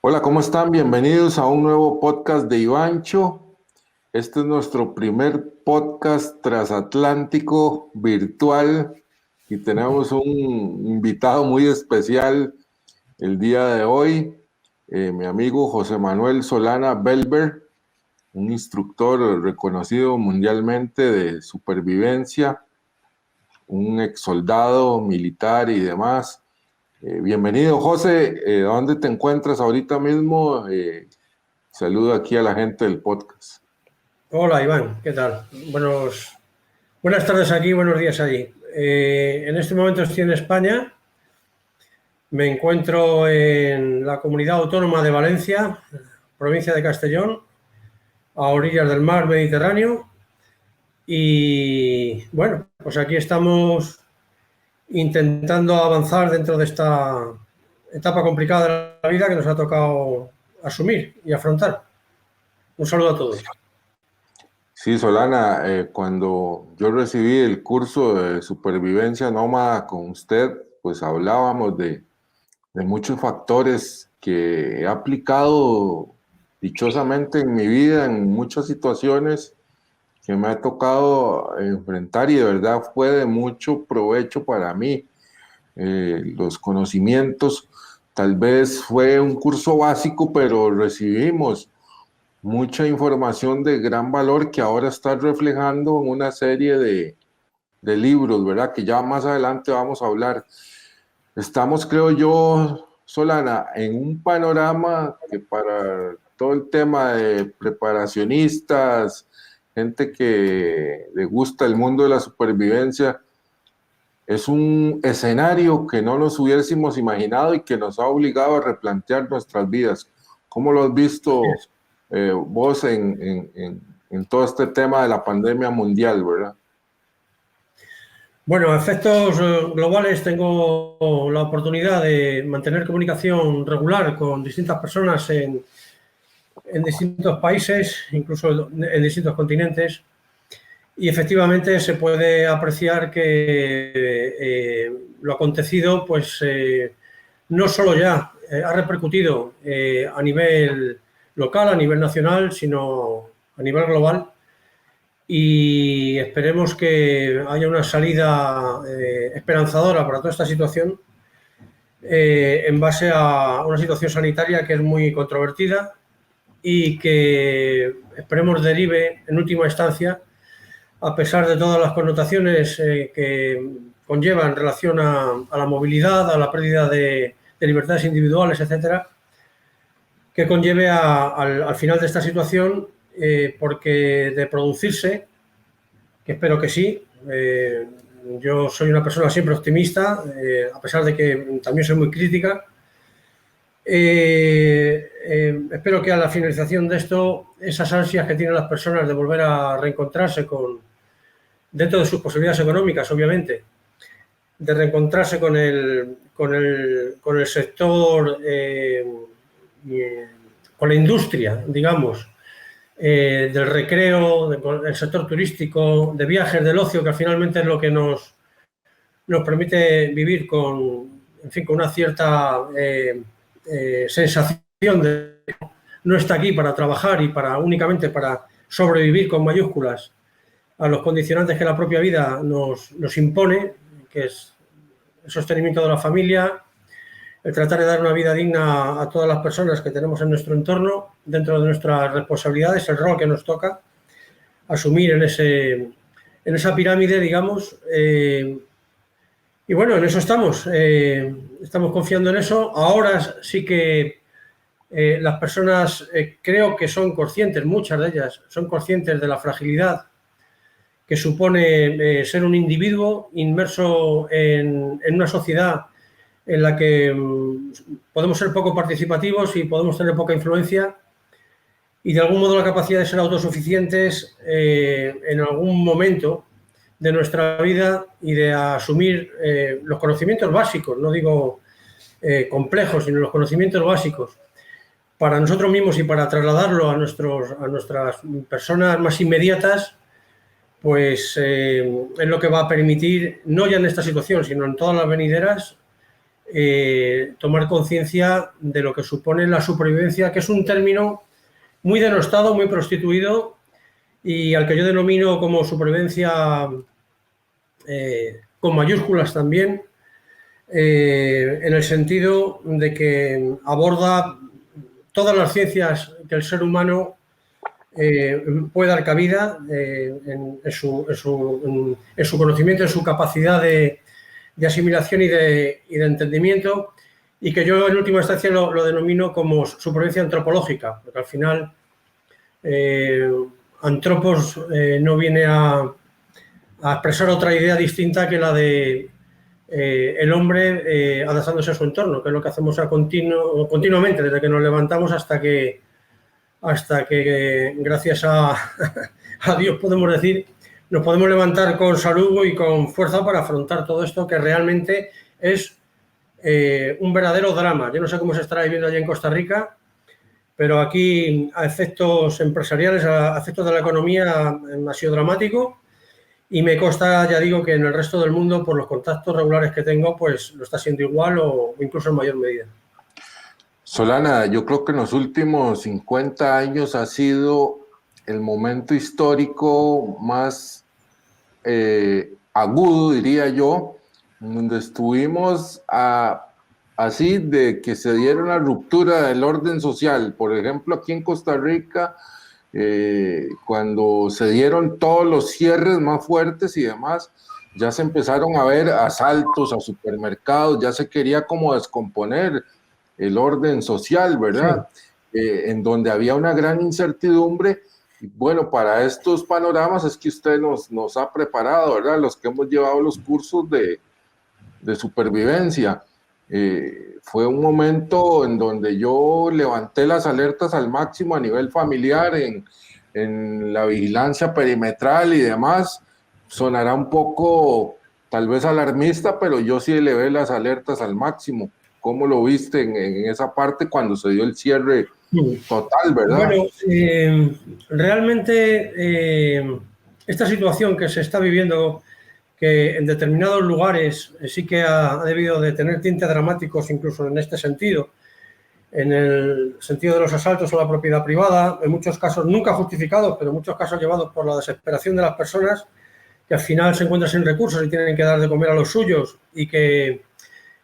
Hola, ¿cómo están? Bienvenidos a un nuevo podcast de Ivancho. Este es nuestro primer podcast transatlántico virtual y tenemos un invitado muy especial el día de hoy, mi amigo José Manuel Solana Belver, un instructor reconocido mundialmente de supervivencia, un ex soldado militar y demás. Bienvenido, José. ¿Dónde te encuentras ahorita mismo? Saludo aquí a la gente del podcast. Hola Iván, ¿qué tal? Buenas tardes aquí, buenos días allí. En este momento estoy en España, me encuentro en la comunidad autónoma de Valencia, provincia de Castellón, a orillas del mar Mediterráneo. Y bueno, pues aquí estamos intentando avanzar dentro de esta etapa complicada de la vida que nos ha tocado asumir y afrontar. Un saludo a todos. Sí, Solana, cuando yo recibí el curso de supervivencia nómada con usted, pues hablábamos de muchos factores que he aplicado dichosamente en mi vida, en muchas situaciones que me ha tocado enfrentar y de verdad fue de mucho provecho para mí. Los conocimientos, tal vez fue un curso básico, pero recibimos mucha información de gran valor que ahora está reflejando en una serie de libros, ¿verdad? Que ya más adelante vamos a hablar. Estamos, creo yo, Solana, en un panorama que para todo el tema de preparacionistas, gente que le gusta el mundo de la supervivencia, es un escenario que no nos hubiésemos imaginado y que nos ha obligado a replantear nuestras vidas. ¿Cómo lo has visto vos en todo este tema de la pandemia mundial, verdad? Bueno, a efectos globales tengo la oportunidad de mantener comunicación regular con distintas personas en distintos países, incluso en distintos continentes, y efectivamente se puede apreciar que lo acontecido pues no solo ya ha repercutido a nivel local, a nivel nacional, sino a nivel global. Y esperemos que haya una salida esperanzadora para toda esta situación en base a una situación sanitaria que es muy controvertida y que esperemos derive en última instancia, a pesar de todas las connotaciones que conlleva en relación a la movilidad, a la pérdida de libertades individuales, etcétera, que conlleve al final de esta situación, porque de producirse, que espero que sí. Yo soy una persona siempre optimista, a pesar de que también soy muy crítica. Espero que a la finalización de esto, esas ansias que tienen las personas de volver a reencontrarse dentro de sus posibilidades económicas, obviamente, de reencontrarse con el sector, con la industria, digamos, del recreo, del sector turístico, de viajes, del ocio, que finalmente es lo que nos permite vivir con una cierta sensación de no está aquí para trabajar y únicamente para sobrevivir con mayúsculas a los condicionantes que la propia vida nos impone, que es el sostenimiento de la familia, el tratar de dar una vida digna a todas las personas que tenemos en nuestro entorno, dentro de nuestras responsabilidades, el rol que nos toca asumir en esa pirámide, digamos. Y bueno, en eso estamos. Estamos confiando en eso. Ahora sí que las personas creo que son conscientes, muchas de ellas son conscientes de la fragilidad que supone ser un individuo inmerso en una sociedad en la que podemos ser poco participativos y podemos tener poca influencia, y de algún modo la capacidad de ser autosuficientes en algún momento de nuestra vida y de asumir los conocimientos básicos, no digo complejos, sino los conocimientos básicos para nosotros mismos y para trasladarlo a nuestras personas más inmediatas, pues es lo que va a permitir, no ya en esta situación, sino en todas las venideras, tomar conciencia de lo que supone la supervivencia, que es un término muy denostado, muy prostituido, y al que yo denomino como supervivencia con mayúsculas también, en el sentido de que aborda todas las ciencias que el ser humano puede dar cabida en su conocimiento, en su capacidad de asimilación y de entendimiento, y que yo en última instancia lo denomino como supervivencia antropológica, porque al final antropos no viene a expresar otra idea distinta que la de el hombre adaptándose a su entorno, que es lo que hacemos continuamente, desde que nos levantamos hasta que gracias a Dios podemos decir, nos podemos levantar con salud y con fuerza para afrontar todo esto, que realmente es un verdadero drama. Yo no sé cómo se estará viviendo allá en Costa Rica, pero aquí a efectos empresariales, a efectos de la economía, ha sido dramático. Y me consta, ya digo, que en el resto del mundo, por los contactos regulares que tengo, pues lo está siendo igual o incluso en mayor medida. Solana, yo creo que en los últimos 50 años ha sido el momento histórico más agudo, diría yo, donde estuvimos así de que se diera una ruptura del orden social. Por ejemplo, aquí en Costa Rica, cuando se dieron todos los cierres más fuertes y demás, ya se empezaron a ver asaltos a supermercados, ya se quería como descomponer el orden social, ¿verdad? Sí. En donde había una gran incertidumbre. Y bueno, para estos panoramas es que usted nos ha preparado, ¿verdad? Los que hemos llevado los cursos de supervivencia. Fue un momento en donde yo levanté las alertas al máximo a nivel familiar, en la vigilancia perimetral y demás. Sonará un poco tal vez alarmista, pero yo sí elevé las alertas al máximo. ¿Cómo lo viste en esa parte cuando se dio el cierre total, verdad? Bueno, realmente esta situación que se está viviendo, que en determinados lugares sí que ha debido de tener tintes dramáticos, incluso en este sentido, en el sentido de los asaltos a la propiedad privada, en muchos casos nunca justificados, pero en muchos casos llevados por la desesperación de las personas, que al final se encuentran sin recursos y tienen que dar de comer a los suyos, y que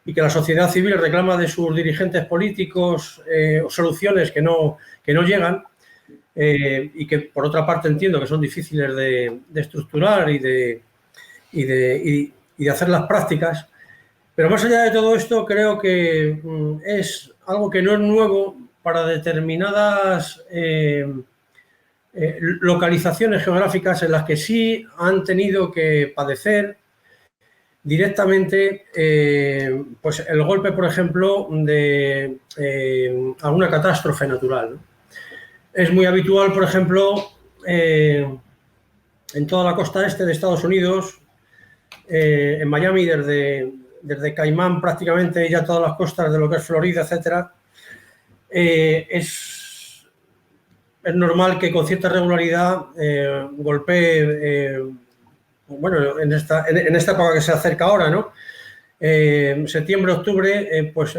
la sociedad civil reclama de sus dirigentes políticos soluciones que no llegan, y que por otra parte entiendo que son difíciles de estructurar y de hacer las prácticas. Pero más allá de todo esto, creo que es algo que no es nuevo para determinadas localizaciones geográficas en las que sí han tenido que padecer directamente pues el golpe, por ejemplo, de alguna catástrofe natural, ¿no? Es muy habitual, por ejemplo, en toda la costa este de Estados Unidos, en Miami, desde Caimán prácticamente ya todas las costas de lo que es Florida, etcétera, es normal que con cierta regularidad golpee, bueno, en esta época que se acerca ahora, ¿no? Septiembre, octubre, pues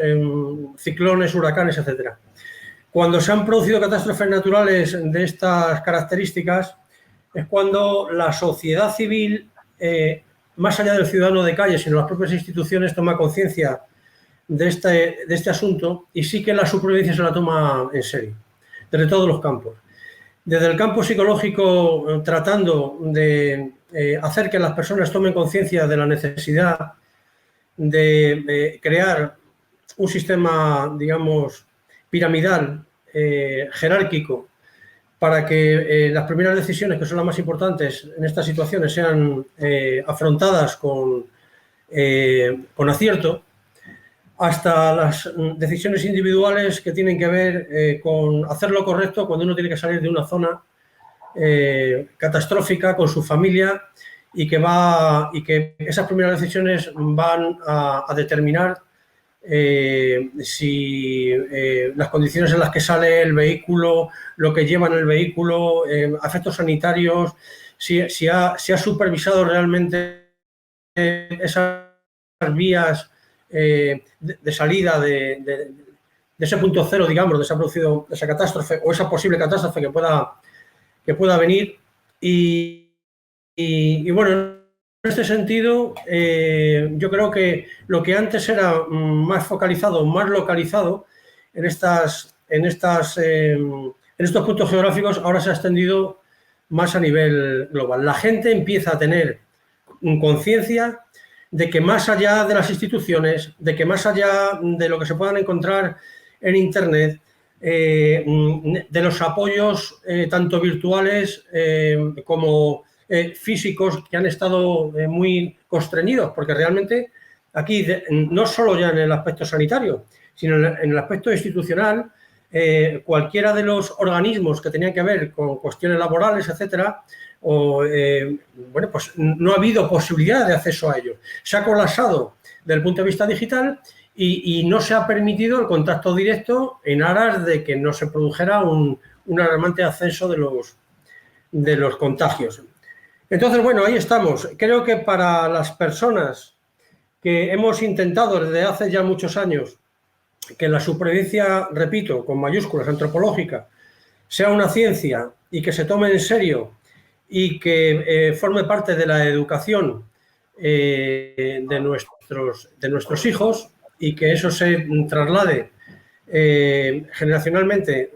ciclones, huracanes, etcétera. Cuando se han producido catástrofes naturales de estas características, es cuando la sociedad civil, más allá del ciudadano de calle, sino las propias instituciones, toma conciencia de este asunto, y sí que la supervivencia se la toma en serio, desde todos los campos. Desde el campo psicológico, tratando de hacer que las personas tomen conciencia de la necesidad de crear un sistema, digamos, piramidal, jerárquico, para que las primeras decisiones, que son las más importantes en estas situaciones, sean afrontadas con acierto, hasta las decisiones individuales que tienen que ver con hacer lo correcto cuando uno tiene que salir de una zona catastrófica con su familia, y que esas primeras decisiones van a determinar si las condiciones en las que sale el vehículo, lo que lleva en el vehículo, efectos sanitarios, si ha supervisado realmente esas vías de salida de ese punto cero, digamos, de esa catástrofe o esa posible catástrofe que pueda venir. Y bueno, en este sentido, yo creo que lo que antes era más focalizado, más localizado en estos puntos geográficos, ahora se ha extendido más a nivel global. La gente empieza a tener conciencia de que más allá de las instituciones, de que más allá de lo que se puedan encontrar en Internet, de los apoyos tanto virtuales como físicos que han estado muy constreñidos, porque realmente aquí, no solo ya en el aspecto sanitario, sino en el aspecto institucional, cualquiera de los organismos que tenían que ver con cuestiones laborales, etcétera, bueno, pues no ha habido posibilidad de acceso a ellos. Se ha colapsado desde el punto de vista digital y no se ha permitido el contacto directo en aras de que no se produjera un alarmante ascenso de los contagios. Entonces, bueno, ahí estamos. Creo que para las personas que hemos intentado desde hace ya muchos años que la supervivencia, repito, con mayúsculas, antropológica, sea una ciencia y que se tome en serio y que forme parte de la educación de nuestros hijos y que eso se traslade generacionalmente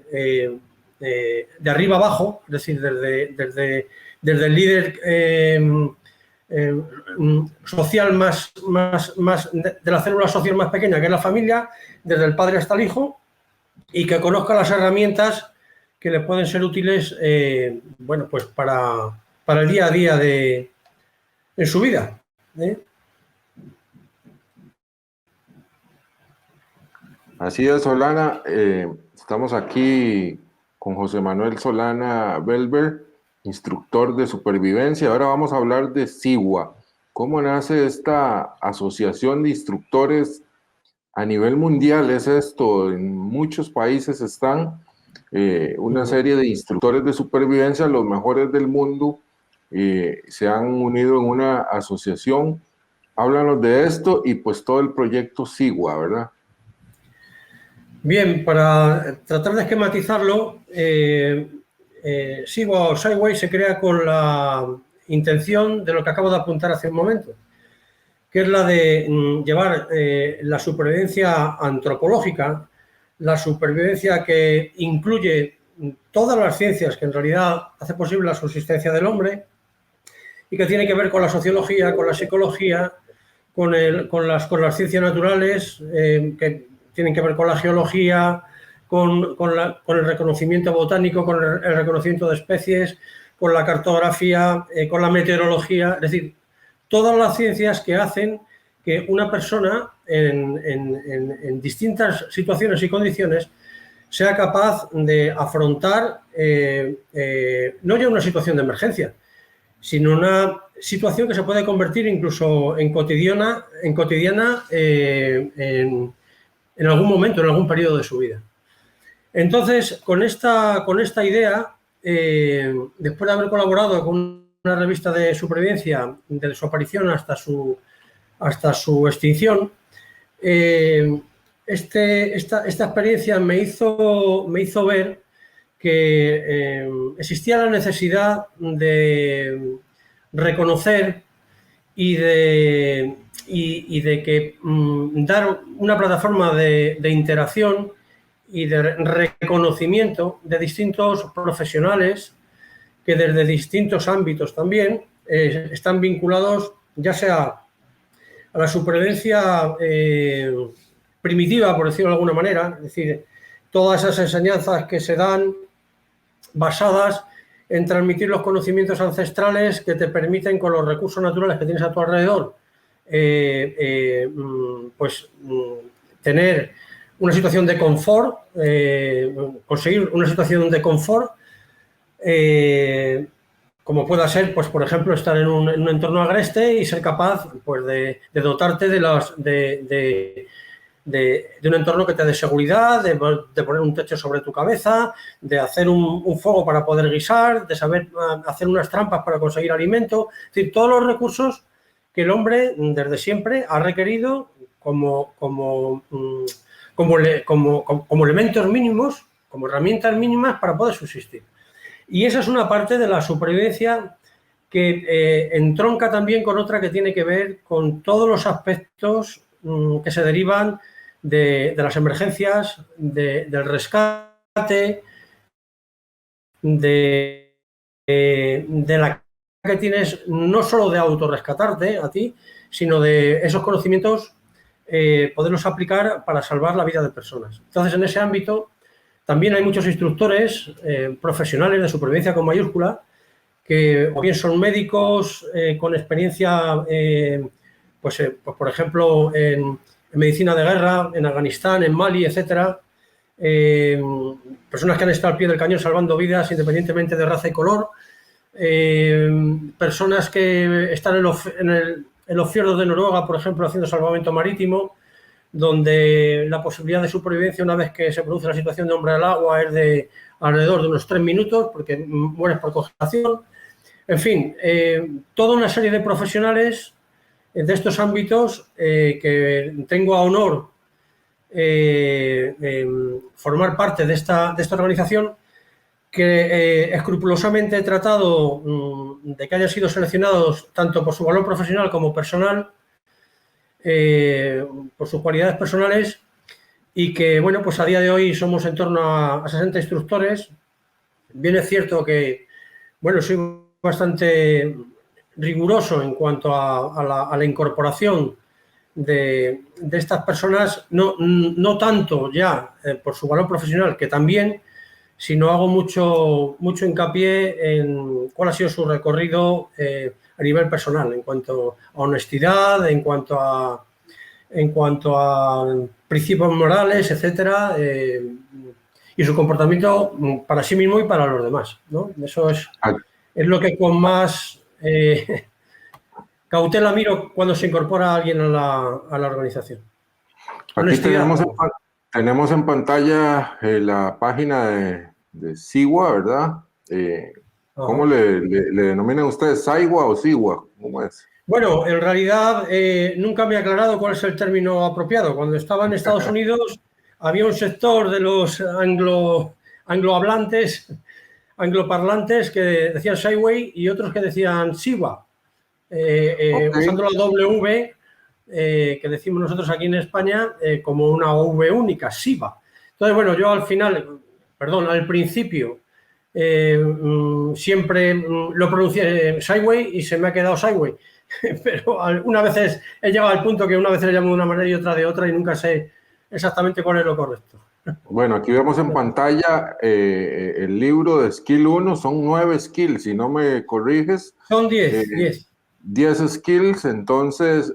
de arriba abajo, es decir, desde el líder social más de la célula social más pequeña, que es la familia, desde el padre hasta el hijo, y que conozca las herramientas que le pueden ser útiles, bueno, pues para el día a día en su vida. Así es, Solana. Estamos aquí con José Manuel Solana Belver, instructor de supervivencia. Ahora vamos a hablar de SIGUA. ¿Cómo nace esta asociación de instructores a nivel mundial? Es esto, en muchos países están una serie de instructores de supervivencia, los mejores del mundo, se han unido en una asociación. Háblanos de esto y pues todo el proyecto SIGUA, ¿verdad? Bien, para tratar de esquematizarlo, SIGUA o SciWay se crea con la intención de lo que acabo de apuntar hace un momento, que es la de llevar la supervivencia antropológica, la supervivencia que incluye todas las ciencias que en realidad hace posible la subsistencia del hombre y que tiene que ver con la sociología, con la psicología, con las ciencias naturales, que tienen que ver con la geología, con el reconocimiento botánico, con el reconocimiento de especies, con la cartografía, con la meteorología, es decir, todas las ciencias que hacen que una persona en distintas situaciones y condiciones sea capaz de afrontar no ya una situación de emergencia, sino una situación que se puede convertir incluso en cotidiana en algún momento, en algún periodo de su vida. Entonces, con esta idea, después de haber colaborado con una revista de supervivencia desde su aparición hasta su extinción, esta experiencia me hizo ver que existía la necesidad de reconocer y de que dar una plataforma de interacción y de reconocimiento de distintos profesionales que desde distintos ámbitos también están vinculados ya sea a la supervivencia primitiva, por decirlo de alguna manera, es decir, todas esas enseñanzas que se dan basadas en transmitir los conocimientos ancestrales que te permiten, con los recursos naturales que tienes a tu alrededor, pues tener una situación de confort, conseguir una situación de confort, como pueda ser, pues por ejemplo, estar en un entorno agreste y ser capaz, pues, de dotarte de un entorno que te dé seguridad, de poner un techo sobre tu cabeza, de hacer un fuego para poder guisar, de saber hacer unas trampas para conseguir alimento. Es decir, todos los recursos que el hombre desde siempre ha requerido como elementos mínimos, como herramientas mínimas para poder subsistir. Y esa es una parte de la supervivencia que entronca también con otra que tiene que ver con todos los aspectos que se derivan de las emergencias, del rescate, de la que tienes no solo de autorrescatarte a ti, sino de esos conocimientos poderlos aplicar para salvar la vida de personas. Entonces, en ese ámbito también hay muchos instructores profesionales de supervivencia con mayúscula que o bien son médicos con experiencia, pues por ejemplo, en medicina de guerra, en Afganistán, en Mali, etcétera. Personas que han estado al pie del cañón salvando vidas independientemente de raza y color. Personas que están en los fiordos de Noruega, por ejemplo, haciendo salvamento marítimo, donde la posibilidad de supervivencia una vez que se produce la situación de hombre al agua es de alrededor de unos 3 minutos, porque mueres por congelación. En fin, toda una serie de profesionales de estos ámbitos que tengo a honor formar parte de esta organización, que escrupulosamente he tratado de que hayan sido seleccionados tanto por su valor profesional como personal, por sus cualidades personales, y que, bueno, pues a día de hoy somos en torno a 60 instructores. Bien es cierto que, bueno, soy bastante riguroso en cuanto a la incorporación de estas personas, no tanto ya por su valor profesional, que también, sino hago mucho hincapié en cuál ha sido su recorrido a nivel personal, en cuanto a honestidad, en cuanto a principios morales, etcétera, y su comportamiento para sí mismo y para los demás, ¿no? Eso es lo que con más cautela miro cuando se incorpora alguien a la organización. Aquí tenemos en pantalla la página de SIWA, ¿verdad? ¿Cómo le denominan ustedes? ¿SIWA o SIWA? ¿Cómo es? Bueno, en realidad nunca me he aclarado cuál es el término apropiado. Cuando estaba en Estados Unidos había un sector de los angloparlantes que decían Skyway y otros que decían SIWA, usando la W que decimos nosotros aquí en España como una V única, SIWA. Entonces, bueno, yo al principio siempre lo pronuncié Skyway y se me ha quedado Skyway. Pero algunas veces he llegado al punto que una vez le llamo de una manera y otra de otra y nunca sé exactamente cuál es lo correcto. Bueno, aquí vemos en pantalla el libro de Skill 1, son 9 skills, si no me corriges. Son 10. 10 skills, entonces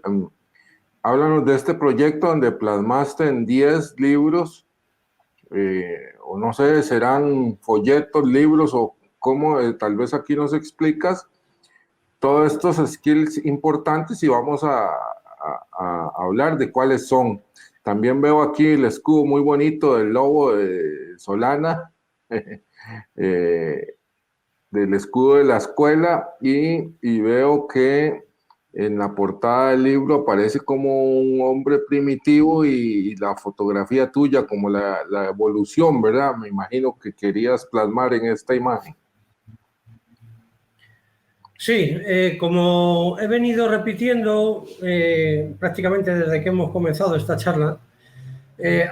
háblanos de este proyecto donde plasmaste en 10 libros, o no sé, serán folletos, libros o cómo, tal vez aquí nos explicas todos estos skills importantes y vamos a hablar de cuáles son. También veo aquí el escudo muy bonito del lobo de Solana, del escudo de la escuela, y veo que en la portada del libro aparece como un hombre primitivo y la fotografía tuya como la evolución, ¿verdad? Me imagino que querías plasmar en esta imagen. Sí, como he venido repitiendo prácticamente desde que hemos comenzado esta charla,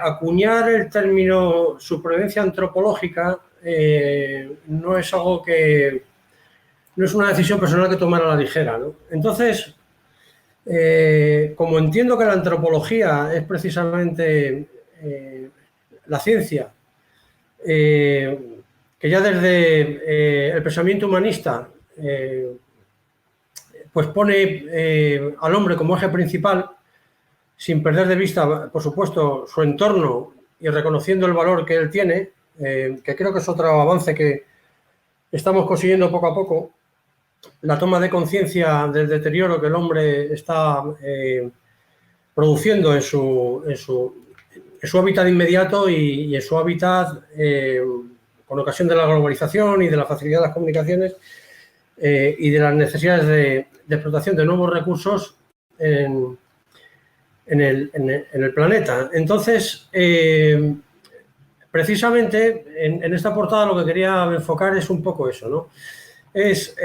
acuñar el término supervivencia antropológica no es algo que... no es una decisión personal que tomar a la ligera, ¿no? Entonces, como entiendo que la antropología es precisamente la ciencia, que ya desde el pensamiento humanista pues pone al hombre como eje principal, sin perder de vista, por supuesto, su entorno y reconociendo el valor que él tiene, que creo que es otro avance que estamos consiguiendo poco a poco, la toma de conciencia del deterioro que el hombre está produciendo en su hábitat inmediato y en su hábitat con ocasión de la globalización y de la facilidad de las comunicaciones y de las necesidades de explotación de nuevos recursos en en el planeta. Entonces, precisamente en esta portada lo que quería enfocar es un poco eso, ¿no? Es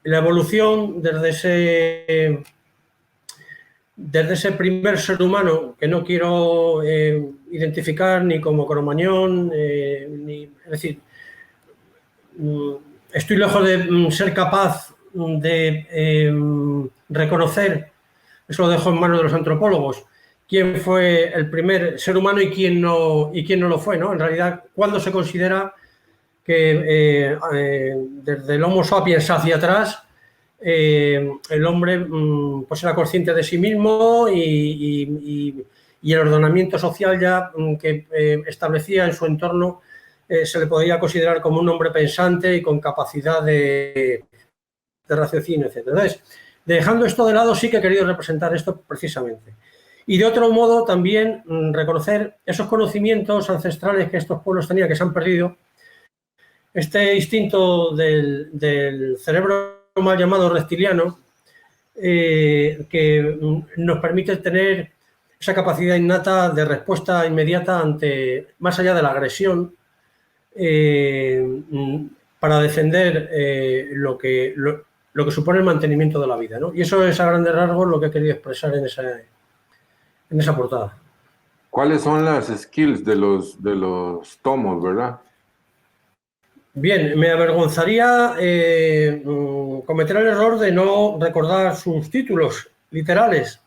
la evolución desde ese primer ser humano, que no quiero identificar ni como Cromañón, es decir, estoy lejos de ser capaz de reconocer, eso lo dejo en manos de los antropólogos, quién fue el primer ser humano y quién no lo fue, ¿no? En realidad, ¿cuándo se considera que desde el Homo sapiens hacia atrás el hombre pues era consciente de sí mismo y el ordenamiento social ya que establecía en su entorno se le podría considerar como un hombre pensante y con capacidad de raciocinio, etc. Entonces, dejando esto de lado, sí que he querido representar esto precisamente. Y de otro modo también reconocer esos conocimientos ancestrales que estos pueblos tenían, que se han perdido, este instinto del cerebro mal llamado reptiliano, que nos permite tener esa capacidad innata de respuesta inmediata ante, más allá de la agresión, para defender lo que supone el mantenimiento de la vida, ¿no? Y eso es a grandes rasgos lo que he querido expresar en esa portada. ¿Cuáles son las skills de los tomos, verdad? Bien, me avergonzaría cometer el error de no recordar sus títulos literales.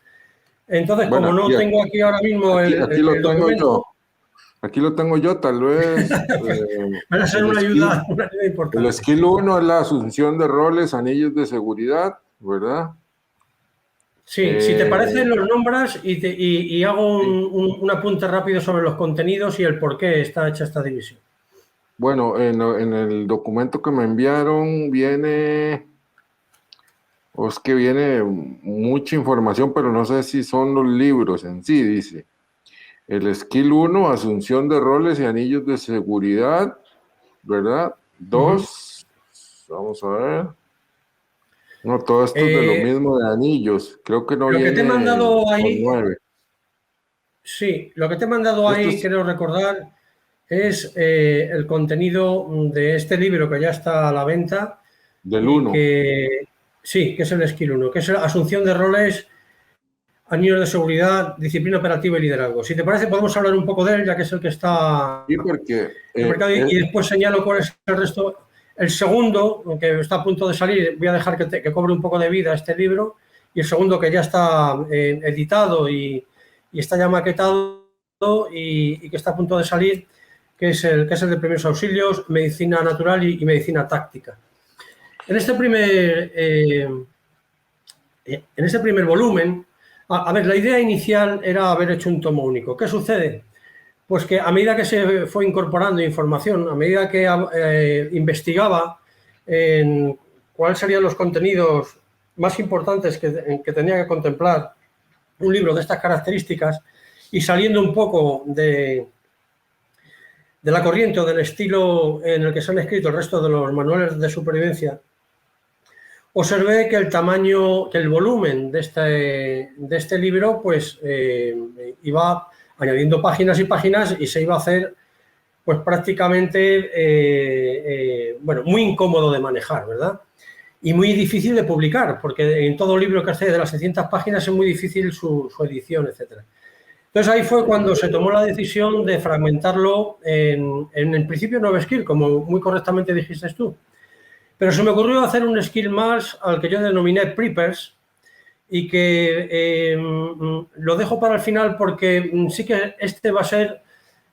Entonces, bueno, como no tengo aquí ahora mismo aquí lo tengo documento, aquí lo tengo yo, tal vez. Van a ser una ayuda importante. El skill 1 es la asunción de roles, anillos de seguridad, ¿verdad? Sí, si te parece, los nombras y hago un apunte rápido sobre los contenidos y el por qué está hecha esta división. Bueno, en el documento que me enviaron viene mucha información, pero no sé si son los libros en sí, dice. El skill 1, asunción de roles y anillos de seguridad, ¿verdad? 2, vamos a ver. No, todo esto es de lo mismo de anillos. Creo que no viene que te he mandado ahí, 9. Sí, lo que te he mandado ahí, creo recordar, es el contenido de este libro que ya está a la venta. Del 1. Sí, que es el skill 1, que es la asunción de roles, anillos de seguridad, disciplina operativa y liderazgo. Si te parece, podemos hablar un poco de él, ya que es el que está sí, porque, en el mercado, y después señalo cuál es el resto. El segundo, que está a punto de salir, voy a dejar que cobre un poco de vida este libro, y el segundo que ya está editado y está ya maquetado y que está a punto de salir, que es el de primeros auxilios, medicina natural y medicina táctica. En este primer volumen, a ver, la idea inicial era haber hecho un tomo único. ¿Qué sucede? Pues que a medida que se fue incorporando información, a medida que investigaba en cuáles serían los contenidos más importantes que tenía que contemplar un libro de estas características, y saliendo un poco de la corriente o del estilo en el que se han escrito el resto de los manuales de supervivencia, observé que el volumen de este libro, pues iba añadiendo páginas y páginas y se iba a hacer, pues prácticamente, muy incómodo de manejar, ¿verdad? Y muy difícil de publicar, porque en todo libro que excede de las 600 páginas es muy difícil su edición, etcétera. Entonces ahí fue cuando se tomó la decisión de fragmentarlo en el principio 9 skill, como muy correctamente dijiste tú. Pero se me ocurrió hacer un skill más al que yo denominé Preppers, y que lo dejo para el final porque sí que este va a ser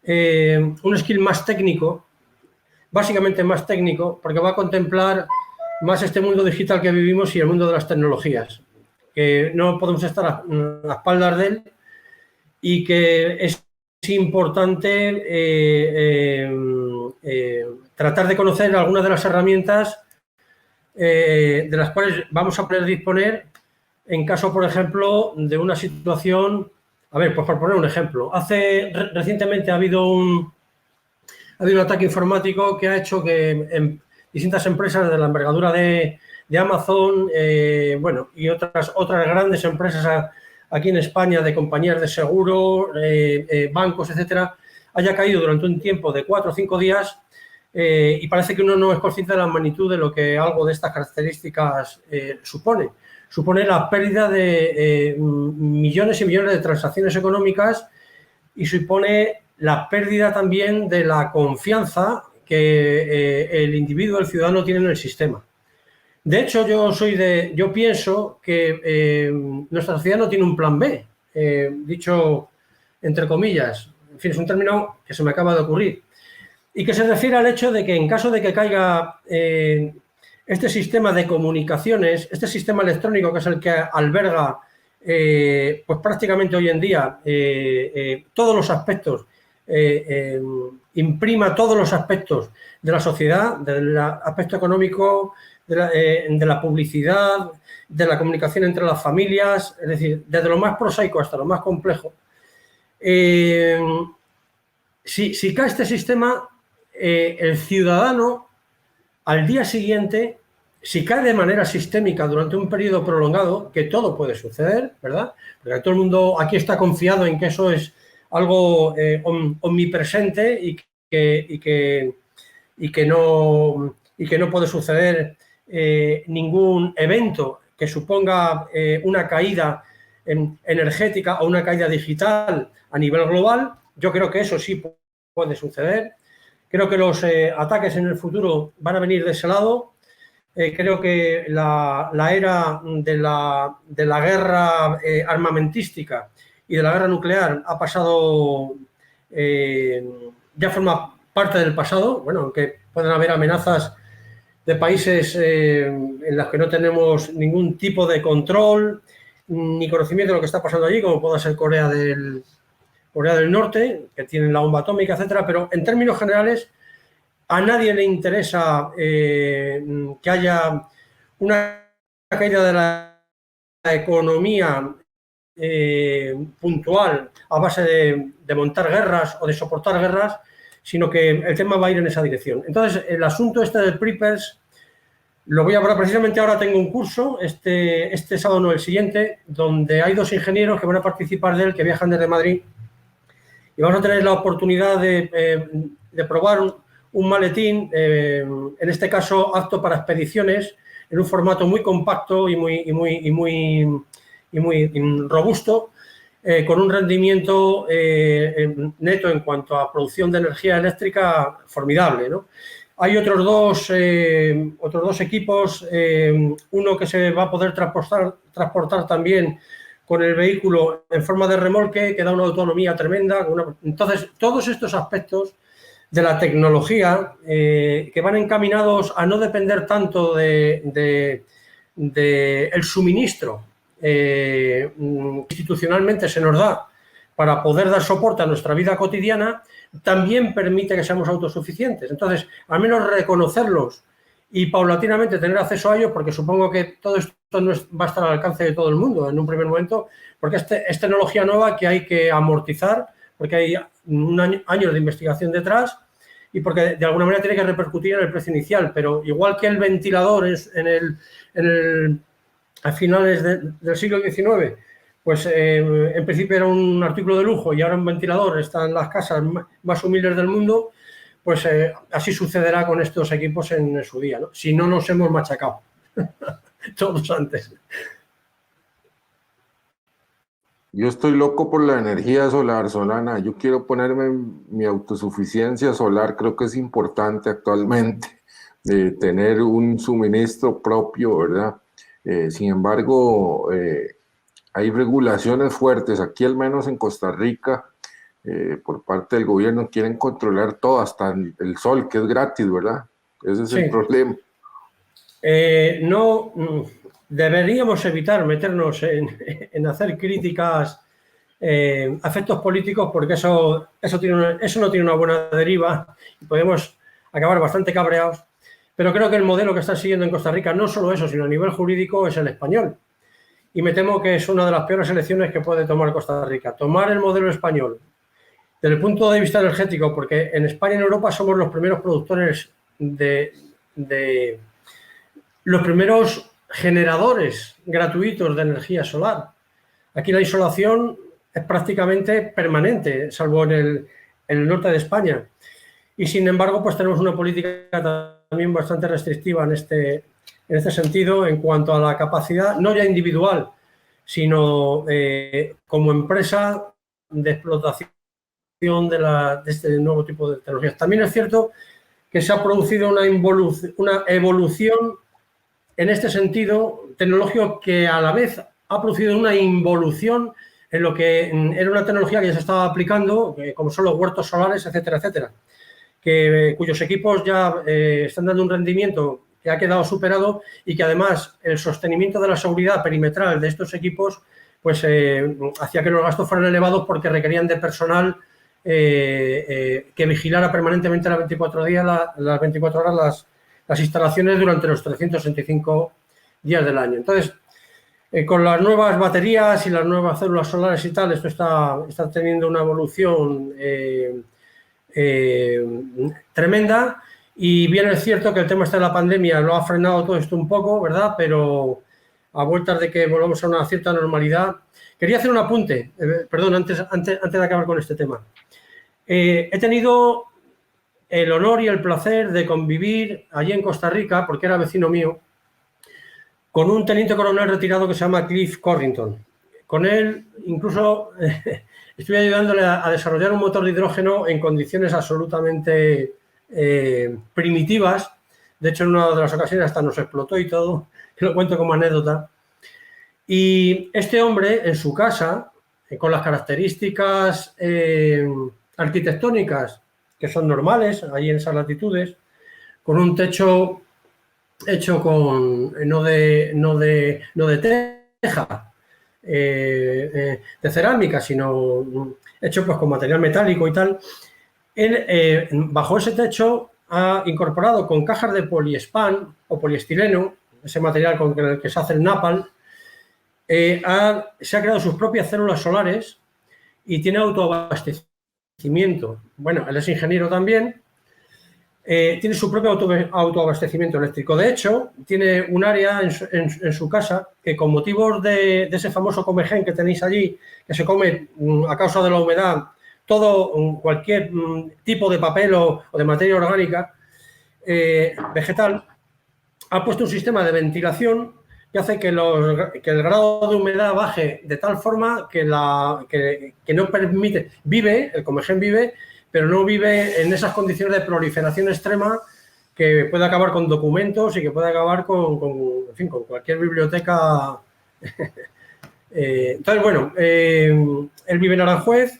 un skill más técnico, básicamente más técnico, porque va a contemplar más este mundo digital que vivimos y el mundo de las tecnologías, que no podemos estar a espaldas de él, y que es importante tratar de conocer algunas de las herramientas de las cuales vamos a poder disponer en caso, por ejemplo, de una situación. A ver, pues por poner un ejemplo, recientemente ha habido un ataque informático que ha hecho que en distintas empresas de la envergadura de Amazon, y otras grandes empresas aquí en España de compañías de seguro, bancos, etcétera, haya caído durante un tiempo de 4 o 5 días y parece que uno no es consciente de la magnitud de lo que algo de estas características supone. Supone la pérdida de millones y millones de transacciones económicas y supone la pérdida también de la confianza que el individuo, el ciudadano, tiene en el sistema. De hecho, yo pienso que nuestra sociedad no tiene un plan B, dicho entre comillas. En fin, es un término que se me acaba de ocurrir. Y que se refiere al hecho de que en caso de que caiga este sistema de comunicaciones, este sistema electrónico que es el que alberga pues prácticamente hoy en día todos los aspectos, imprima todos los aspectos de la sociedad, del aspecto económico, de la publicidad, de la comunicación entre las familias, es decir, desde lo más prosaico hasta lo más complejo. Si cae este sistema, el ciudadano al día siguiente, si cae de manera sistémica durante un periodo prolongado, que todo puede suceder, ¿verdad? Porque todo el mundo aquí está confiado en que eso es algo omnipresente y que no puede suceder ningún evento que suponga una caída energética o una caída digital a nivel global. Yo creo que eso sí puede suceder. Creo que los ataques en el futuro van a venir de ese lado. Creo que la era de la guerra armamentística y de la guerra nuclear ha pasado, ya forma parte del pasado. Bueno, aunque pueden haber amenazas de países en los que no tenemos ningún tipo de control ni conocimiento de lo que está pasando allí, como pueda ser Corea del Norte, que tienen la bomba atómica, etcétera, pero en términos generales a nadie le interesa que haya una caída de la economía puntual a base de montar guerras o de soportar guerras, sino que el tema va a ir en esa dirección. Entonces, el asunto este del PRIPERS lo voy a hablar precisamente ahora. Tengo un curso, este sábado no, el siguiente, donde hay 2 ingenieros que van a participar de él, que viajan desde Madrid, y vamos a tener la oportunidad de probar un maletín, en este caso apto para expediciones, en un formato muy compacto y muy robusto, con un rendimiento neto en cuanto a producción de energía eléctrica formidable, ¿no? Hay otros dos equipos, uno que se va a poder transportar también con el vehículo en forma de remolque, que da una autonomía tremenda. Entonces, todos estos aspectos de la tecnología que van encaminados a no depender tanto de el suministro institucionalmente se nos da para poder dar soporte a nuestra vida cotidiana, también permite que seamos autosuficientes. Entonces, al menos reconocerlos y paulatinamente tener acceso a ellos, porque supongo que todo esto no va a estar al alcance de todo el mundo en un primer momento, porque es tecnología nueva que hay que amortizar, porque hay años de investigación detrás y porque de alguna manera tiene que repercutir en el precio inicial. Pero igual que el ventilador a finales del siglo XIX, pues en principio era un artículo de lujo y ahora un ventilador está en las casas más humildes del mundo, pues así sucederá con estos equipos en su día, ¿no? Si no nos hemos machacado todos antes. Yo estoy loco por la energía solar, Solana. Yo quiero ponerme mi autosuficiencia solar. Creo que es importante actualmente de tener un suministro propio, ¿verdad? Sin embargo, hay regulaciones fuertes. Aquí, al menos en Costa Rica, por parte del gobierno, quieren controlar todo, hasta el sol, que es gratis, ¿verdad? Ese es el problema. No, deberíamos evitar meternos en hacer críticas a efectos políticos, porque eso no tiene una buena deriva y podemos acabar bastante cabreados. Pero creo que el modelo que está siguiendo en Costa Rica, no solo eso, sino a nivel jurídico, es el español. Y me temo que es una de las peores elecciones que puede tomar Costa Rica. Tomar el modelo español desde el punto de vista energético, porque en España y en Europa somos los primeros productores los primeros generadores gratuitos de energía solar. Aquí la insolación es prácticamente permanente, salvo en el norte de España. Y sin embargo, pues tenemos una política también bastante restrictiva en este sentido, en cuanto a la capacidad, no ya individual, sino como empresa de explotación de este nuevo tipo de tecnologías. También es cierto que se ha producido una evolución en este sentido tecnológico, que a la vez ha producido una involución en lo que era una tecnología que ya se estaba aplicando, como son los huertos solares, etcétera, etcétera, cuyos equipos ya están dando un rendimiento que ha quedado superado, y que además el sostenimiento de la seguridad perimetral de estos equipos pues hacía que los gastos fueran elevados, porque requerían de personal que vigilara permanentemente las 24 horas las instalaciones durante los 365 días del año. Entonces, con las nuevas baterías y las nuevas células solares y tal, esto está teniendo una evolución tremenda. Y bien es cierto que el tema de la pandemia lo ha frenado todo esto un poco, ¿verdad? Pero a vueltas de que volvamos a una cierta normalidad. Quería hacer un apunte, perdón, antes de acabar con este tema. He tenido el honor y el placer de convivir allí en Costa Rica, porque era vecino mío, con un teniente coronel retirado que se llama Cliff Corrington. Con él incluso estoy ayudándole a desarrollar un motor de hidrógeno en condiciones absolutamente primitivas. De hecho, en una de las ocasiones hasta nos explotó y todo, que lo cuento como anécdota. Y este hombre, en su casa, con las características arquitectónicas que son normales allí en esas latitudes, con un techo hecho con no de teja, de cerámica, sino hecho pues con material metálico y tal. Él, bajo ese techo, ha incorporado con cajas de poliespan o poliestireno, ese material con el que se hace el napalm, se ha creado sus propias células solares y tiene autoabastecimiento. Bueno, él es ingeniero también. Tiene su propio autoabastecimiento eléctrico. De hecho, tiene un área en su casa que, con motivos de ese famoso comején que tenéis allí, que se come a causa de la humedad cualquier tipo de papel o de materia orgánica vegetal, ha puesto un sistema de ventilación que hace que el grado de humedad baje de tal forma que no permite, el comején vive, pero no vive en esas condiciones de proliferación extrema que puede acabar con documentos y que puede acabar con cualquier biblioteca. Entonces, bueno, él vive en Aranjuez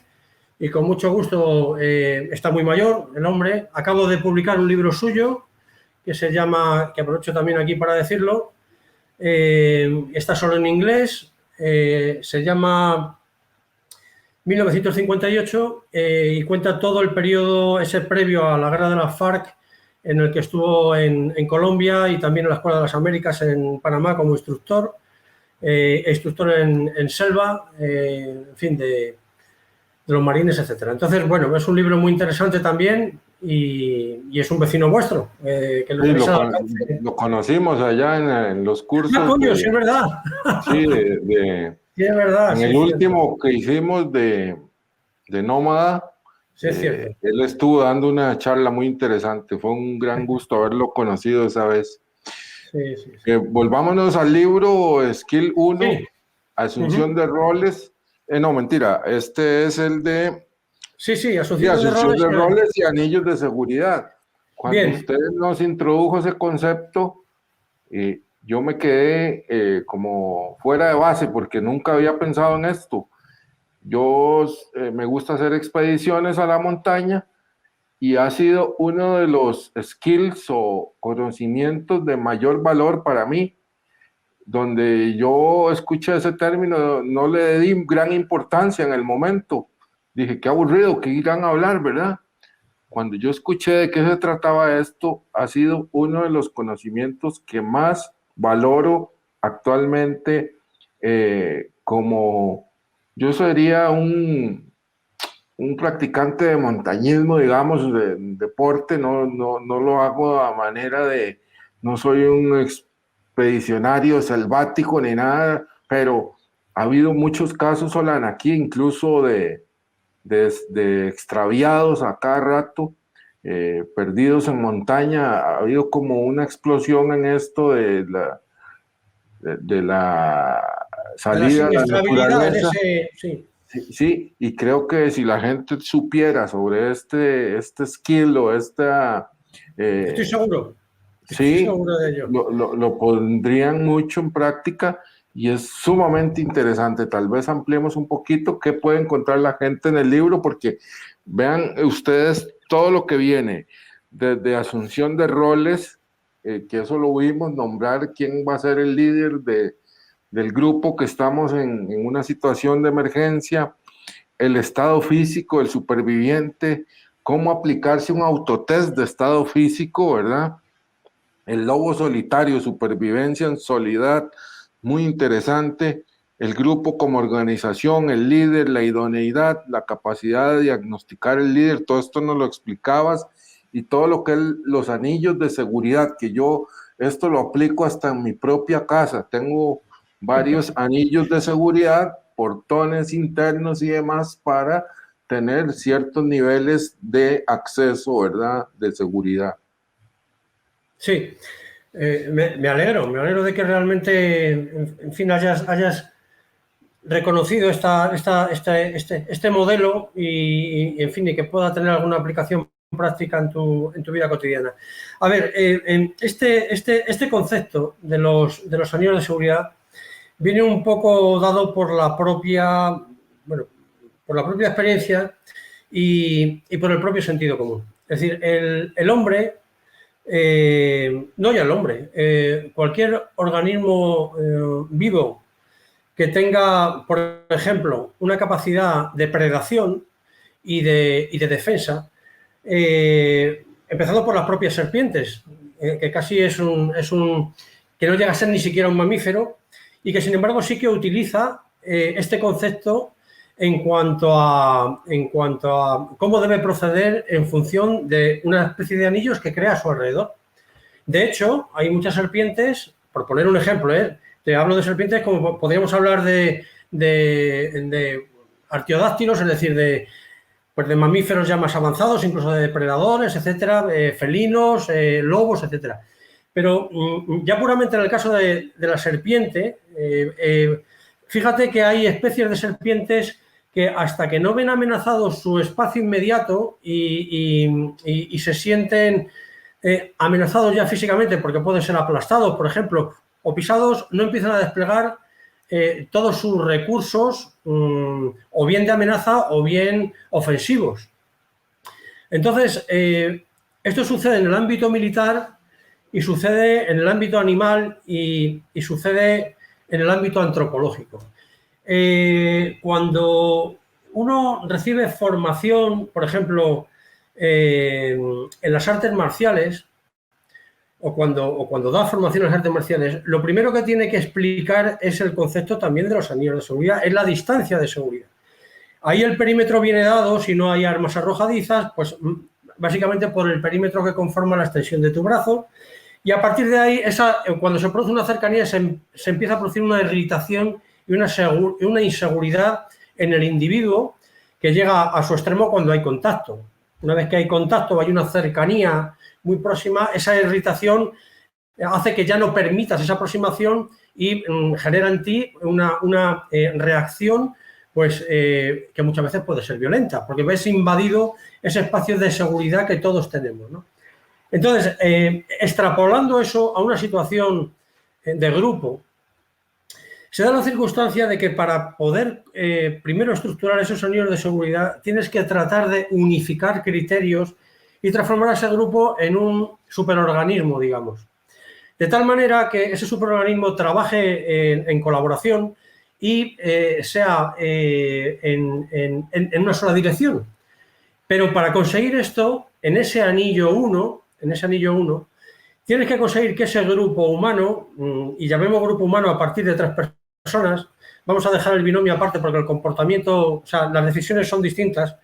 y con mucho gusto, está muy mayor el hombre. Acabo de publicar un libro suyo que se llama, que aprovecho también aquí para decirlo, está solo en inglés, se llama 1958 y cuenta todo el periodo ese previo a la guerra de las FARC, en el que estuvo en Colombia y también en la Escuela de las Américas en Panamá como instructor, en selva, en fin, de los marines, etcétera. Entonces, bueno, es un libro muy interesante también y es un vecino vuestro. Que sí, lo conocimos allá en los cursos. Coño, sí, es verdad. Sí, sí, es verdad. En sí, el último que hicimos de Nómada, sí, es cierto. él estuvo dando una charla muy interesante. Fue un gran gusto haberlo conocido esa vez. Sí. Volvámonos al libro Skill 1, sí. Asunción de roles. No, mentira, este es el de Asunción de roles y anillos de seguridad. Cuando usted nos introdujo ese concepto, yo me quedé como fuera de base porque nunca había pensado en esto. Yo me gusta hacer expediciones a la montaña y ha sido uno de los skills o conocimientos de mayor valor para mí. Donde yo escuché ese término, no le di gran importancia en el momento. Dije, qué aburrido, qué irán a hablar, ¿verdad? Cuando yo escuché de qué se trataba esto, ha sido uno de los conocimientos que más valoro actualmente, como yo sería un practicante de montañismo, digamos, de deporte, no lo hago a manera de, no soy un expedicionario selvático ni nada, pero ha habido muchos casos, Solana, aquí incluso de extraviados a cada rato, perdidos en montaña. Ha habido como una explosión en esto de la De la salida a la siniestrabilidad en naturaleza. ese, sí, Sí, sí, y creo que si la gente supiera sobre este skill o esta, estoy eh, seguro, estoy sí, seguro de ello. lo pondrían mucho en práctica y es sumamente interesante. Tal vez ampliemos un poquito qué puede encontrar la gente en el libro, porque vean ustedes todo lo que viene, desde asunción de roles, que eso lo vimos, nombrar quién va a ser el líder del grupo que estamos en una situación de emergencia, el estado físico del superviviente, cómo aplicarse un autotest de estado físico, ¿verdad? El lobo solitario, supervivencia en soledad, muy interesante. El grupo como organización, el líder, la idoneidad, la capacidad de diagnosticar el líder, todo esto nos lo explicabas, y todo lo que es los anillos de seguridad, que yo esto lo aplico hasta en mi propia casa. Tengo varios anillos de seguridad, portones internos y demás para tener ciertos niveles de acceso, ¿verdad? De seguridad. Sí, me alegro de que realmente, en fin, hayas reconocido este modelo y, en fin, y que pueda tener alguna aplicación práctica en tu vida cotidiana. A ver, este concepto de los anillos de seguridad viene un poco dado por la propia, bueno, por la propia experiencia y por el propio sentido común. Es decir, el hombre, no ya el hombre, cualquier organismo vivo que tenga, por ejemplo, una capacidad de predación y de defensa, empezando por las propias serpientes, que casi que no llega a ser ni siquiera un mamífero y que sin embargo sí que utiliza este concepto en cuanto a cómo debe proceder en función de una especie de anillos que crea a su alrededor. De hecho, hay muchas serpientes, por poner un ejemplo, te hablo de serpientes como podríamos hablar de artiodáctilos, es decir, pues de mamíferos ya más avanzados, incluso de depredadores, etcétera, felinos, lobos, etcétera. Pero ya puramente en el caso de la serpiente, fíjate que hay especies de serpientes que hasta que no ven amenazado su espacio inmediato y se sienten amenazados ya físicamente porque pueden ser aplastados, por ejemplo, o pisados, no empiezan a desplegar todos sus recursos o bien de amenaza o bien ofensivos. Entonces, esto sucede en el ámbito militar y sucede en el ámbito animal y sucede en el ámbito antropológico. Cuando uno recibe formación, por ejemplo, en las artes marciales, o cuando da formación en las artes marciales, lo primero que tiene que explicar es el concepto también de los anillos de seguridad, es la distancia de seguridad. Ahí el perímetro viene dado, si no hay armas arrojadizas, pues básicamente por el perímetro que conforma la extensión de tu brazo, y a partir de ahí, cuando se produce una cercanía, se empieza a producir una irritación y una inseguridad en el individuo que llega a su extremo cuando hay contacto. Una vez que hay contacto, hay una cercanía muy próxima, esa irritación hace que ya no permitas esa aproximación y genera en ti una reacción pues que muchas veces puede ser violenta, porque ves invadido ese espacio de seguridad que todos tenemos, ¿no? Entonces, extrapolando eso a una situación de grupo, se da la circunstancia de que para poder primero estructurar esos anillos de seguridad tienes que tratar de unificar criterios y transformar a ese grupo en un superorganismo, digamos. De tal manera que ese superorganismo trabaje en colaboración y sea en una sola dirección. Pero para conseguir esto, en ese anillo 1, tienes que conseguir que ese grupo humano, y llamemos grupo humano a partir de 3 personas, vamos a dejar el binomio aparte porque el comportamiento, o sea, las decisiones son distintas,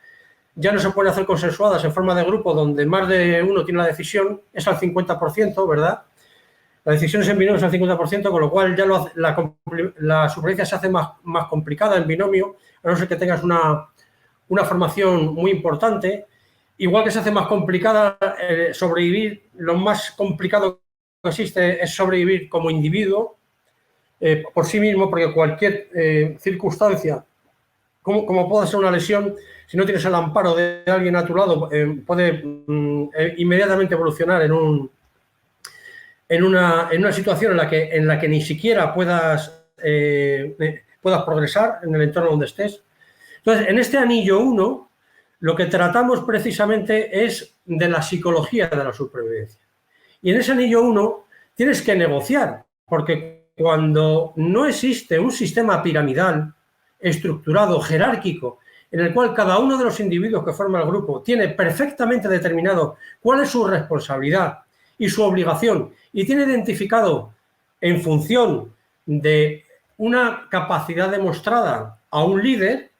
ya no se pueden hacer consensuadas en forma de grupo donde más de uno tiene la decisión, es al 50%, ¿verdad? La decisión es en binomio es al 50%, con lo cual ya la supervivencia se hace más complicada en binomio, a no ser que tengas una formación muy importante. Igual que se hace más complicada sobrevivir, lo más complicado que existe es sobrevivir como individuo por sí mismo, porque cualquier circunstancia, como pueda ser una lesión, si no tienes el amparo de alguien a tu lado, puede inmediatamente evolucionar en una situación en la que ni siquiera puedas progresar en el entorno donde estés. Entonces, en este anillo 1, lo que tratamos precisamente es de la psicología de la supervivencia. Y en ese anillo 1 tienes que negociar, porque cuando no existe un sistema piramidal, estructurado, jerárquico, en el cual cada uno de los individuos que forma el grupo tiene perfectamente determinado cuál es su responsabilidad y su obligación, y tiene identificado en función de una capacidad demostrada a un líder.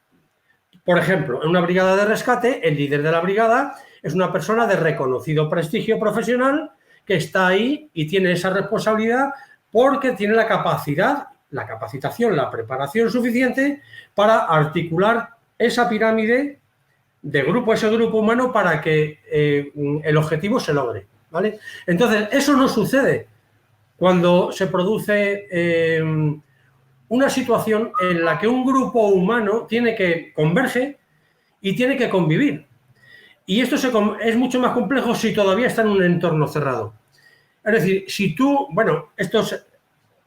Por ejemplo, en una brigada de rescate, el líder de la brigada es una persona de reconocido prestigio profesional que está ahí y tiene esa responsabilidad porque tiene la capacidad, la capacitación, la preparación suficiente para articular esa pirámide de grupo, ese grupo humano, para que el objetivo se logre, ¿vale? Entonces, eso no sucede cuando se produce una situación en la que un grupo humano converge y tiene que convivir. Y esto es mucho más complejo si todavía está en un entorno cerrado. Es decir, si tú, bueno, esto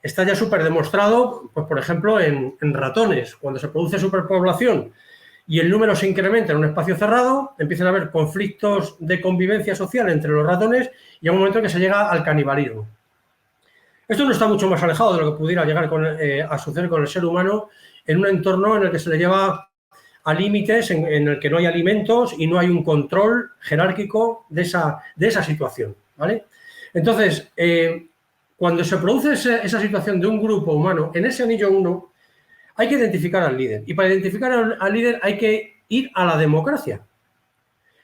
está ya súper demostrado, pues por ejemplo, en ratones. Cuando se produce superpoblación y el número se incrementa en un espacio cerrado, empiezan a haber conflictos de convivencia social entre los ratones y a un momento en que se llega al canibalismo. Esto no está mucho más alejado de lo que pudiera llegar a suceder con el ser humano en un entorno en el que se le lleva a límites, en el que no hay alimentos y no hay un control jerárquico de esa situación, ¿vale? Entonces, cuando se produce esa situación de un grupo humano, en ese anillo 1 hay que identificar al líder. Y para identificar al líder hay que ir a la democracia.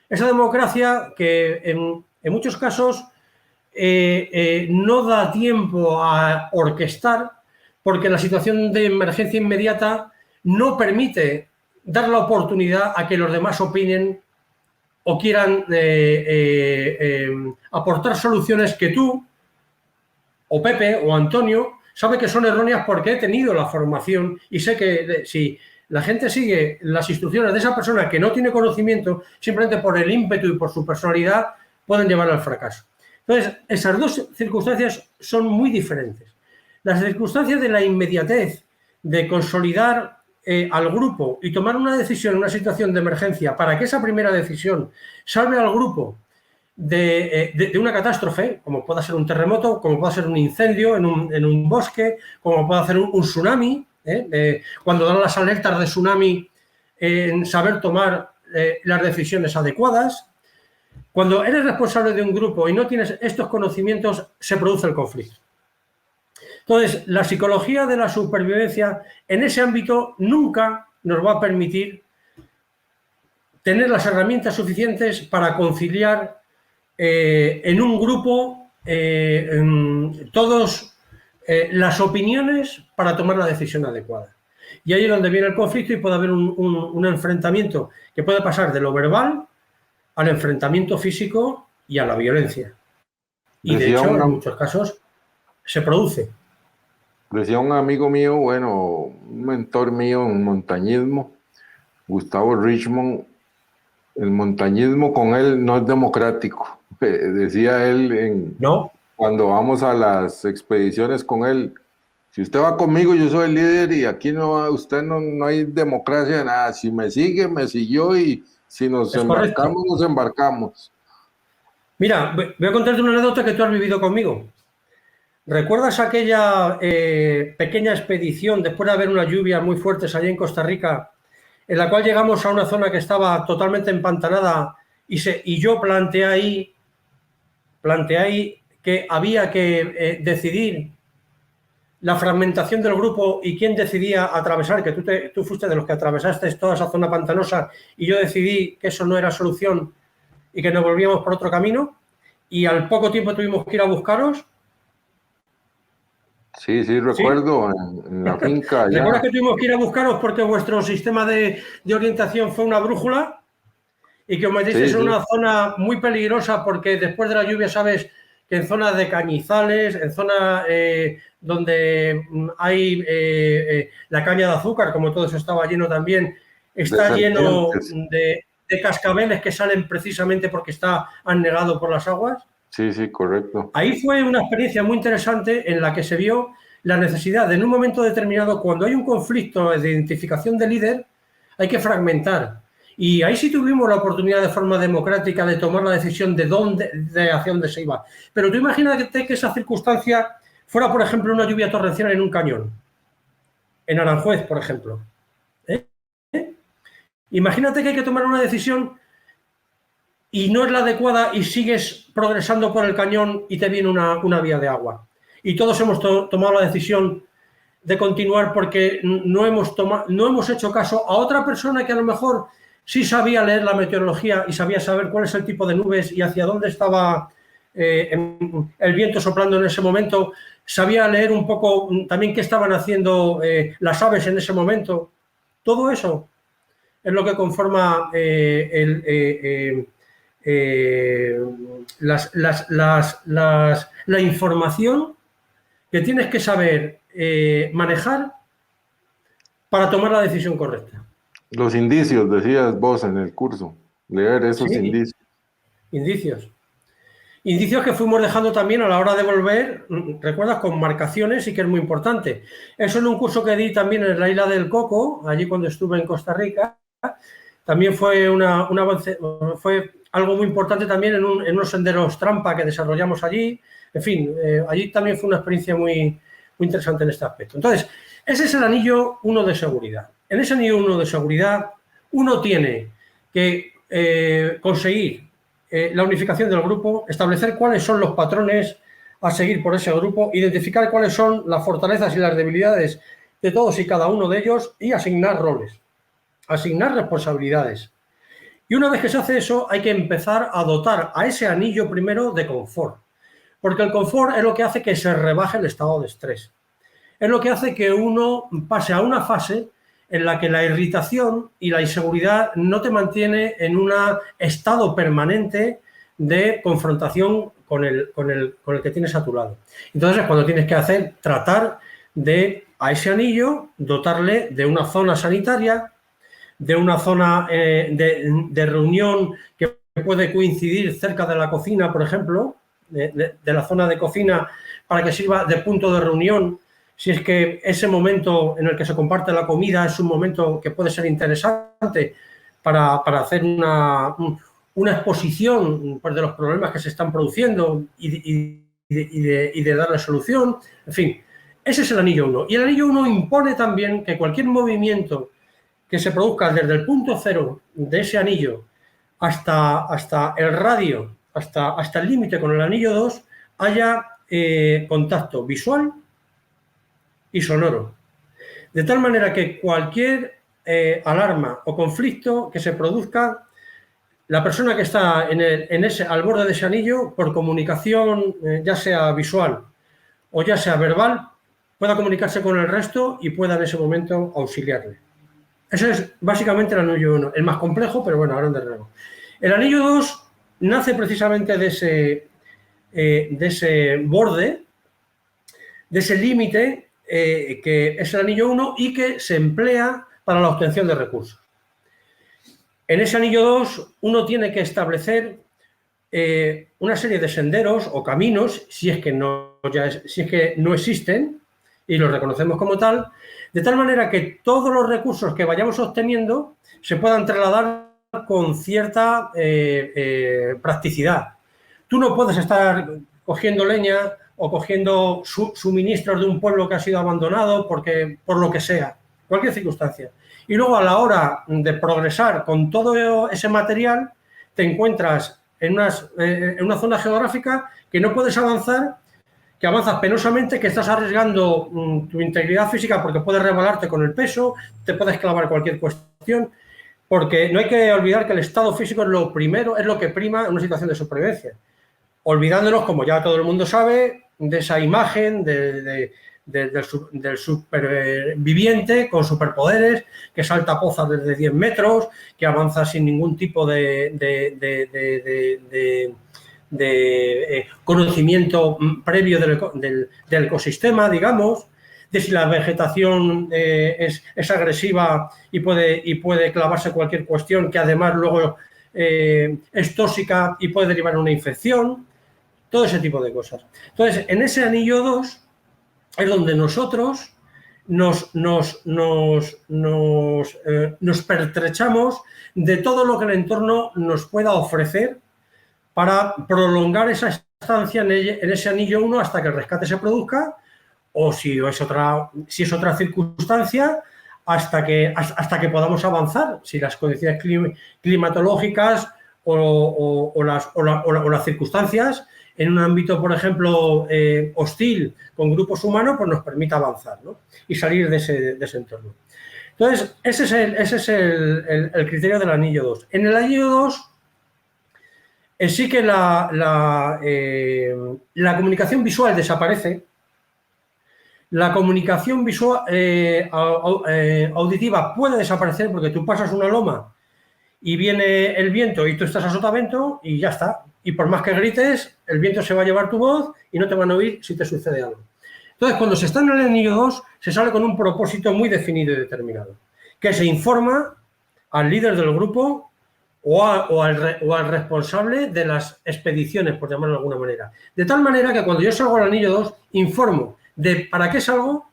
Esa democracia que en muchos casos no da tiempo a orquestar, porque la situación de emergencia inmediata no permite dar la oportunidad a que los demás opinen o quieran aportar soluciones que tú, o Pepe, o Antonio, sabe que son erróneas porque he tenido la formación y sé que si la gente sigue las instrucciones de esa persona que no tiene conocimiento, simplemente por el ímpetu y por su personalidad, pueden llevar al fracaso. Entonces, esas dos circunstancias son muy diferentes. Las circunstancias de la inmediatez, de consolidar al grupo y tomar una decisión en una situación de emergencia para que esa primera decisión salve al grupo de una catástrofe, como pueda ser un terremoto, como pueda ser un incendio en un bosque, como pueda ser un tsunami, cuando dan las alertas de tsunami, en saber tomar las decisiones adecuadas. Cuando eres responsable de un grupo y no tienes estos conocimientos, se produce el conflicto. Entonces, la psicología de la supervivencia en ese ámbito nunca nos va a permitir tener las herramientas suficientes para conciliar en un grupo todas las opiniones para tomar la decisión adecuada. Y ahí es donde viene el conflicto y puede haber un enfrentamiento que puede pasar de lo verbal al enfrentamiento físico y a la violencia. Y de hecho, en muchos casos, se produce. Decía un amigo mío, bueno, un mentor mío en montañismo, Gustavo Richmond, el montañismo con él no es democrático. Decía él ¿No? Cuando vamos a las expediciones con él, si usted va conmigo, yo soy el líder y aquí no hay democracia, nada. Si me sigue, me siguió y si nos embarcamos, nos embarcamos. Mira, voy a contarte una anécdota que tú has vivido conmigo. ¿Recuerdas aquella pequeña expedición después de haber unas lluvias muy fuertes allá en Costa Rica, en la cual llegamos a una zona que estaba totalmente empantanada y yo planteé ahí que había que decidir la fragmentación del grupo y quién decidía atravesar, que tú fuiste de los que atravesaste toda esa zona pantanosa y yo decidí que eso no era solución y que nos volvíamos por otro camino y al poco tiempo tuvimos que ir a buscaros? Sí, sí, ¿Sí? recuerdo en la finca ¿Recuerdas allá. que tuvimos que ir a buscaros porque vuestro sistema de orientación fue una brújula y que os metisteis Sí, en sí, una zona muy peligrosa porque después de la lluvia sabes que en zonas de cañizales, en zonas donde hay la caña de azúcar, como todo eso estaba lleno también, de está lleno serpientes. de cascabeles que salen precisamente porque está anegado por las aguas? Sí, sí, correcto. Ahí fue una experiencia muy interesante en la que se vio la necesidad de, en un momento determinado, cuando hay un conflicto de identificación de líder, hay que fragmentar. Y ahí sí tuvimos la oportunidad de forma democrática de tomar la decisión de dónde, de hacia dónde se iba. Pero tú imagínate que esa circunstancia fuera, por ejemplo, una lluvia torrencial en un cañón, en Aranjuez, por ejemplo. ¿Eh? Imagínate que hay que tomar una decisión y no es la adecuada y sigues progresando por el cañón y te viene una vía de agua. Y todos hemos tomado la decisión de continuar porque no hemos hecho caso a otra persona que a lo mejor sí sabía leer la meteorología y sabía saber cuál es el tipo de nubes y hacia dónde estaba el viento soplando en ese momento, sabía leer un poco también qué estaban haciendo las aves en ese momento. Todo eso es lo que conforma eh, la información que tienes que saber manejar para tomar la decisión correcta. Los indicios, decías vos en el curso, leer esos Sí, indicios. indicios. Indicios que fuimos dejando también a la hora de volver, recuerdas, con marcaciones y que es muy importante. Eso en un curso que di también en la isla del Coco, allí cuando estuve en Costa Rica, también fue fue algo muy importante también en unos senderos trampa que desarrollamos allí. En fin, allí también fue una experiencia muy interesante en este aspecto. Entonces, ese es el anillo 1 de seguridad. En ese anillo 1 de seguridad, uno tiene que conseguir la unificación del grupo, establecer cuáles son los patrones a seguir por ese grupo, identificar cuáles son las fortalezas y las debilidades de todos y cada uno de ellos y asignar roles, asignar responsabilidades. Y una vez que se hace eso, hay que empezar a dotar a ese anillo primero de confort, porque el confort es lo que hace que se rebaje el estado de estrés. Es lo que hace que uno pase a una fase en la que la irritación y la inseguridad no te mantiene en un estado permanente de confrontación con el que tienes a tu lado. Entonces es cuando tienes que tratar de a ese anillo dotarle de una zona sanitaria, de una zona de reunión que puede coincidir cerca de la cocina, por ejemplo, de la zona de cocina, para que sirva de punto de reunión. Si es que ese momento en el que se comparte la comida es un momento que puede ser interesante para hacer una exposición, pues, de los problemas que se están produciendo y de darle solución. En fin, ese es el anillo 1. Y el anillo 1 impone también que cualquier movimiento que se produzca desde el punto cero de ese anillo hasta el radio, hasta el límite con el anillo 2, haya contacto visual y sonoro. De tal manera que cualquier alarma o conflicto que se produzca, la persona que está al borde de ese anillo, por comunicación, ya sea visual o ya sea verbal, pueda comunicarse con el resto y pueda en ese momento auxiliarle. Ese es básicamente el anillo 1, el más complejo, pero bueno, a grandes rasgos. El anillo 2 nace precisamente de ese borde, de ese límite que es el anillo 1 y que se emplea para la obtención de recursos. En ese anillo 2 uno tiene que establecer una serie de senderos o caminos, si es que no existen, y los reconocemos como tal, de tal manera que todos los recursos que vayamos obteniendo se puedan trasladar con cierta practicidad. Tú no puedes estar cogiendo leña o cogiendo suministros de un pueblo que ha sido abandonado por lo que sea, cualquier circunstancia. Y luego a la hora de progresar con todo ese material, te encuentras en una zona geográfica que no puedes avanzar, que avanzas penosamente, que estás arriesgando tu integridad física porque puedes rebalarte con el peso, te puedes clavar cualquier cuestión, porque no hay que olvidar que el estado físico es lo primero, es lo que prima en una situación de supervivencia. Olvidándonos, como ya todo el mundo sabe, de esa imagen del superviviente con superpoderes, que salta pozas desde 10 metros, que avanza sin ningún tipo de conocimiento previo del ecosistema, digamos, de si la vegetación es agresiva y puede clavarse cualquier cuestión, que además luego es tóxica y puede derivar en una infección, todo ese tipo de cosas. Entonces, en ese anillo 2 es donde nosotros nos pertrechamos de todo lo que el entorno nos pueda ofrecer para prolongar esa estancia en ese anillo 1 hasta que el rescate se produzca, o si es otra circunstancia, hasta que podamos avanzar, si las condiciones climatológicas o las circunstancias en un ámbito, por ejemplo, hostil con grupos humanos, pues nos permite avanzar, ¿no? Y salir de ese entorno. Entonces, ese es el criterio del anillo 2. En el anillo 2 sí que la comunicación visual desaparece. La comunicación visual auditiva puede desaparecer porque tú pasas una loma y viene el viento y tú estás a sotavento y ya está. Y por más que grites, el viento se va a llevar tu voz y no te van a oír si te sucede algo. Entonces, cuando se está en el anillo 2, se sale con un propósito muy definido y determinado, que se informa al líder del grupo o al responsable de las expediciones, por llamarlo de alguna manera. De tal manera que cuando yo salgo al anillo 2, informo de para qué salgo.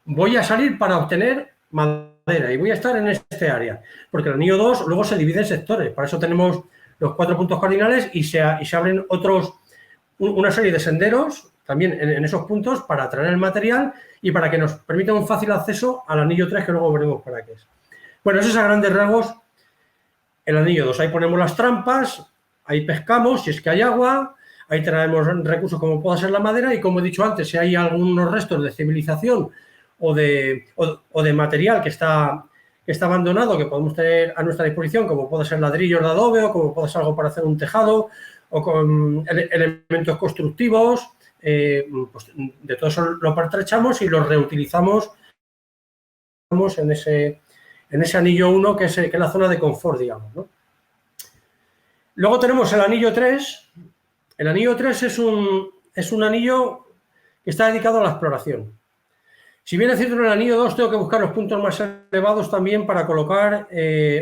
Voy a salir para obtener madera y voy a estar en este área, porque el anillo 2 luego se divide en sectores. Para eso tenemos los 4 puntos cardinales y se abren una serie de senderos también en esos puntos para traer el material y para que nos permita un fácil acceso al anillo 3, que luego veremos para qué es. Bueno, eso es a grandes rasgos el anillo 2. Ahí ponemos las trampas, ahí pescamos si es que hay agua, ahí traemos recursos como pueda ser la madera y, como he dicho antes, si hay algunos restos de civilización o de material que está abandonado, que podemos tener a nuestra disposición, como puede ser ladrillos de adobe o como puede ser algo para hacer un tejado o con elementos constructivos, pues de todo eso lo pertrechamos y los reutilizamos en ese anillo 1 que es la zona de confort, digamos, ¿no? Luego tenemos el anillo 3. El anillo 3 es un anillo que está dedicado a la exploración. Si bien es cierto, en el anillo 2 tengo que buscar los puntos más elevados también para colocar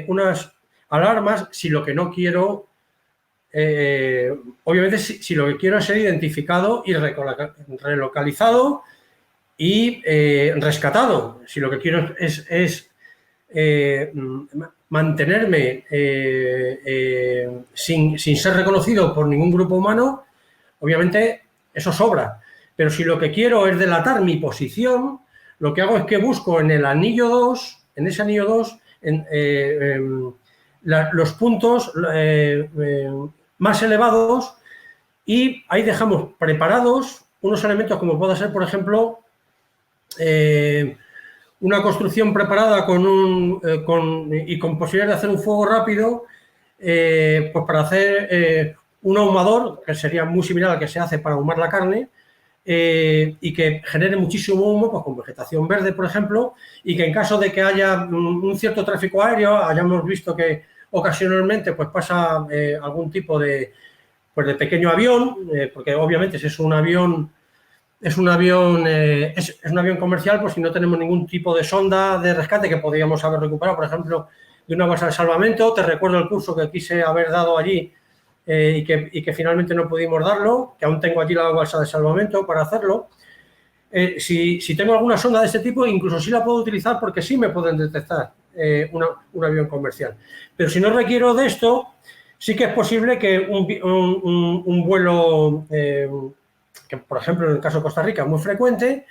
unas alarmas si lo que no quiero, obviamente si lo que quiero es ser identificado y relocalizado y rescatado. Si lo que quiero es mantenerme sin ser reconocido por ningún grupo humano, obviamente eso sobra. Pero si lo que quiero es delatar mi posición, lo que hago es que busco en el anillo 2, en ese anillo 2, los puntos más elevados, y ahí dejamos preparados unos elementos como pueda ser, por ejemplo, una construcción preparada con posibilidad de hacer un fuego rápido, pues para hacer un ahumador, que sería muy similar al que se hace para ahumar la carne, y que genere muchísimo humo, pues con vegetación verde, por ejemplo, y que en caso de que haya un cierto tráfico aéreo, hayamos visto que ocasionalmente pues pasa algún tipo de pequeño avión, porque obviamente si es un avión comercial, pues si no tenemos ningún tipo de sonda de rescate que podríamos haber recuperado, por ejemplo, de una balsa de salvamento. Te recuerdo el curso que quise haber dado allí y que finalmente no pudimos darlo, que aún tengo allí la balsa de salvamento para hacerlo. Si tengo alguna sonda de este tipo, incluso sí la puedo utilizar porque sí me pueden detectar un avión comercial. Pero si no requiero de esto, sí que es posible que un vuelo, que por ejemplo en el caso de Costa Rica es muy frecuente,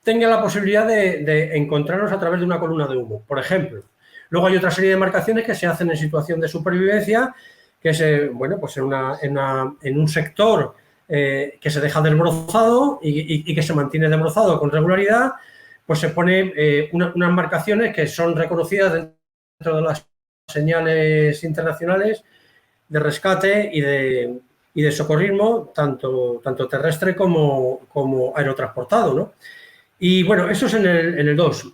tenga la posibilidad de encontrarnos a través de una columna de humo, por ejemplo. Luego hay otra serie de embarcaciones que se hacen en situación de supervivencia, que es, bueno, pues en un sector que se deja desbrozado y que se mantiene desbrozado con regularidad, pues se pone unas embarcaciones que son reconocidas dentro de las señales internacionales de rescate y y de socorrismo, tanto terrestre como aerotransportado, ¿no? Y bueno, eso es en el 2.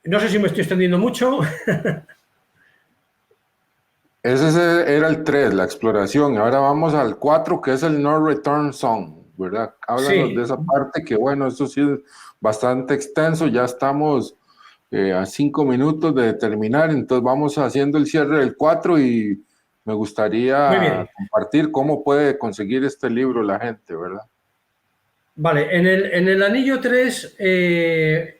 No sé si me estoy extendiendo mucho. Era el 3, la exploración, y ahora vamos al 4, que es el No Return Zone, ¿verdad? Háblanos de Sí, esa parte, que bueno, esto sí es bastante extenso, ya estamos a 5 minutos de terminar, entonces vamos haciendo el cierre del 4 y me muy gustaría bien. compartir cómo puede conseguir este libro la gente, ¿verdad? Vale, en el anillo 3 se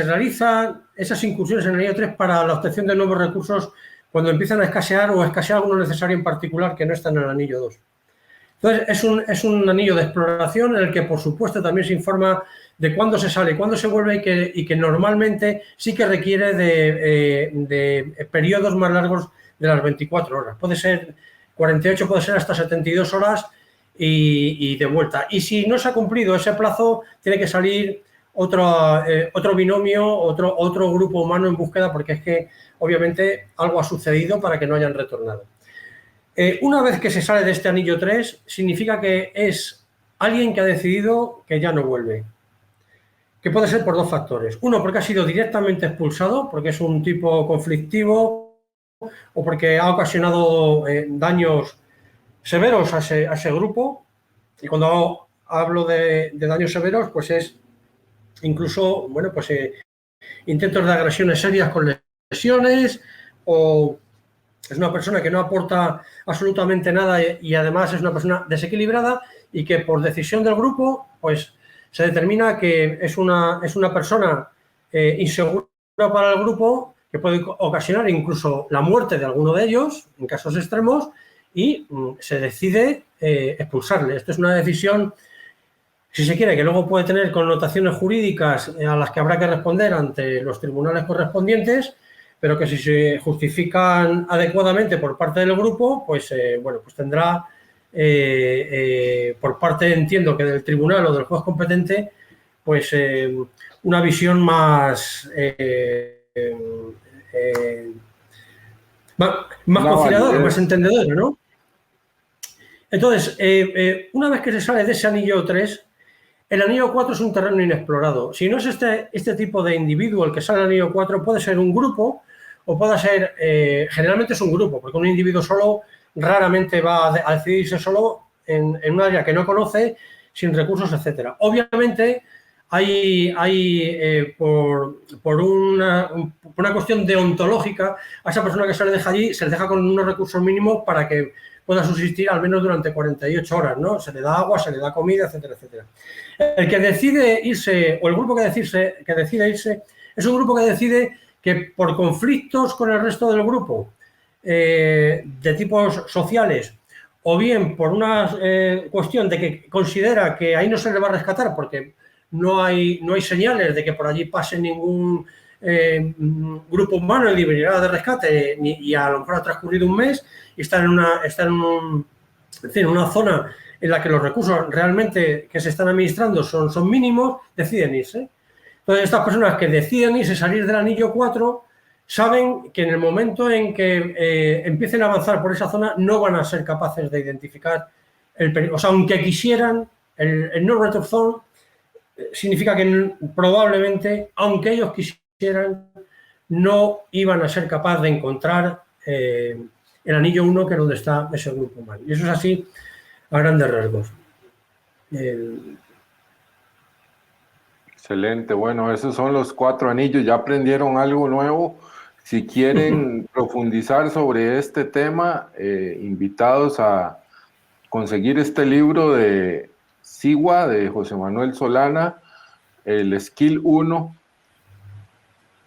realizan esas incursiones en el anillo 3 para la obtención de nuevos recursos cuando empiezan a escasear o escasear alguno necesario en particular que no está en el anillo 2. Entonces, es un anillo de exploración en el que, por supuesto, también se informa de cuándo se sale, cuándo se vuelve y que normalmente sí que requiere de periodos más largos de las 24 horas. Puede ser 48, puede ser hasta 72 horas y de vuelta. Y si no se ha cumplido ese plazo, tiene que salir otro binomio, otro grupo humano en búsqueda, porque es que obviamente algo ha sucedido para que no hayan retornado. Una vez que se sale de este anillo 3, significa que es alguien que ha decidido que ya no vuelve. Que puede ser por dos factores. Uno, porque ha sido directamente expulsado, porque es un tipo conflictivo o porque ha ocasionado daños severos a ese grupo. Y cuando hablo de daños severos, pues es incluso, bueno, pues intentos de agresiones serias con lesiones o es una persona que no aporta absolutamente nada y además es una persona desequilibrada y que por decisión del grupo, pues se determina que es una persona insegura para el grupo, que puede ocasionar incluso la muerte de alguno de ellos, en casos extremos, y se decide expulsarle. Esto es una decisión, si se quiere, que luego puede tener connotaciones jurídicas a las que habrá que responder ante los tribunales correspondientes, pero que si se justifican adecuadamente por parte del grupo, pues bueno, pues tendrá por parte, entiendo que del tribunal o del juez competente, pues una visión más Una conciliadora, más validez. entendedora, ¿no? Entonces, una vez que se sale de ese anillo 3, el anillo 4 es un terreno inexplorado. Si no es este tipo de individuo el que sale al anillo 4, puede ser un grupo o puede ser, generalmente es un grupo, porque un individuo solo raramente va a decidirse solo en un área que no conoce, sin recursos, etcétera. Obviamente, por una cuestión deontológica, a esa persona que se le deja allí, se le deja con unos recursos mínimos para que pueda subsistir al menos durante 48 horas, ¿no? Se le da agua, se le da comida, etcétera, etcétera. El que decide irse, o el grupo que decide irse, es un grupo que decide que por conflictos con el resto del grupo, de tipos sociales, o bien por una cuestión de que considera que ahí no se le va a rescatar porque no hay señales de que por allí pase ningún grupo humano en libertad de rescate y a lo mejor ha transcurrido un mes y está en una zona en la que los recursos realmente que se están administrando son mínimos, deciden irse. Entonces, estas personas que deciden irse, salir del anillo 4, saben que en el momento en que empiecen a avanzar por esa zona no van a ser capaces de identificar el peligro. O sea, aunque quisieran, el no return zone significa que probablemente, aunque ellos quisieran, no iban a ser capaces de encontrar el anillo 1, que es donde está ese grupo humano. Y eso es así a grandes rasgos. Excelente, bueno, esos son los 4 anillos, ya aprendieron algo nuevo. Si quieren profundizar sobre este tema, invitados a conseguir este libro de Sigua, de José Manuel Solana, el Skill 1.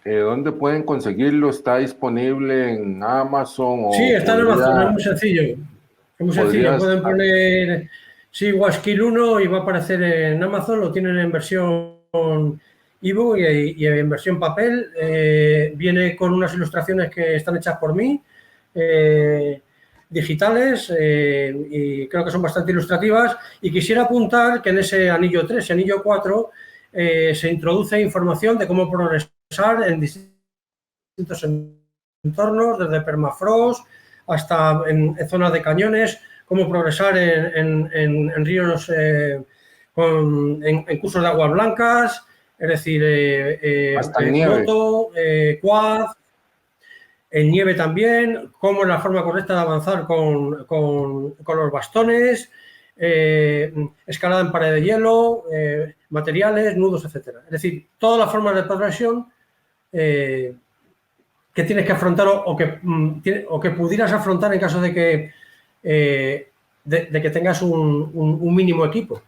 ¿Dónde pueden conseguirlo? ¿Está disponible en Amazon Sí, o está en Amazon, es muy sencillo. Es muy sencillo. podrías? Pueden poner Skill 1 y va a aparecer en Amazon. Lo tienen en versión ebook y en versión papel. Viene con unas ilustraciones que están hechas por mí, digitales, y creo que son bastante ilustrativas. Y quisiera apuntar que en ese anillo 3 y anillo 4 se introduce información de cómo progresar en distintos entornos, desde permafrost hasta en zonas de cañones, cómo progresar en ríos, en cursos de aguas blancas, es decir, Hasta en nieve. moto, quad, en nieve también, cómo es la forma correcta de avanzar con los bastones, escalada en pared de hielo, materiales, nudos, etcétera. Es decir, todas las formas de progresión que tienes que afrontar o que pudieras afrontar en caso de que tengas un mínimo equipo.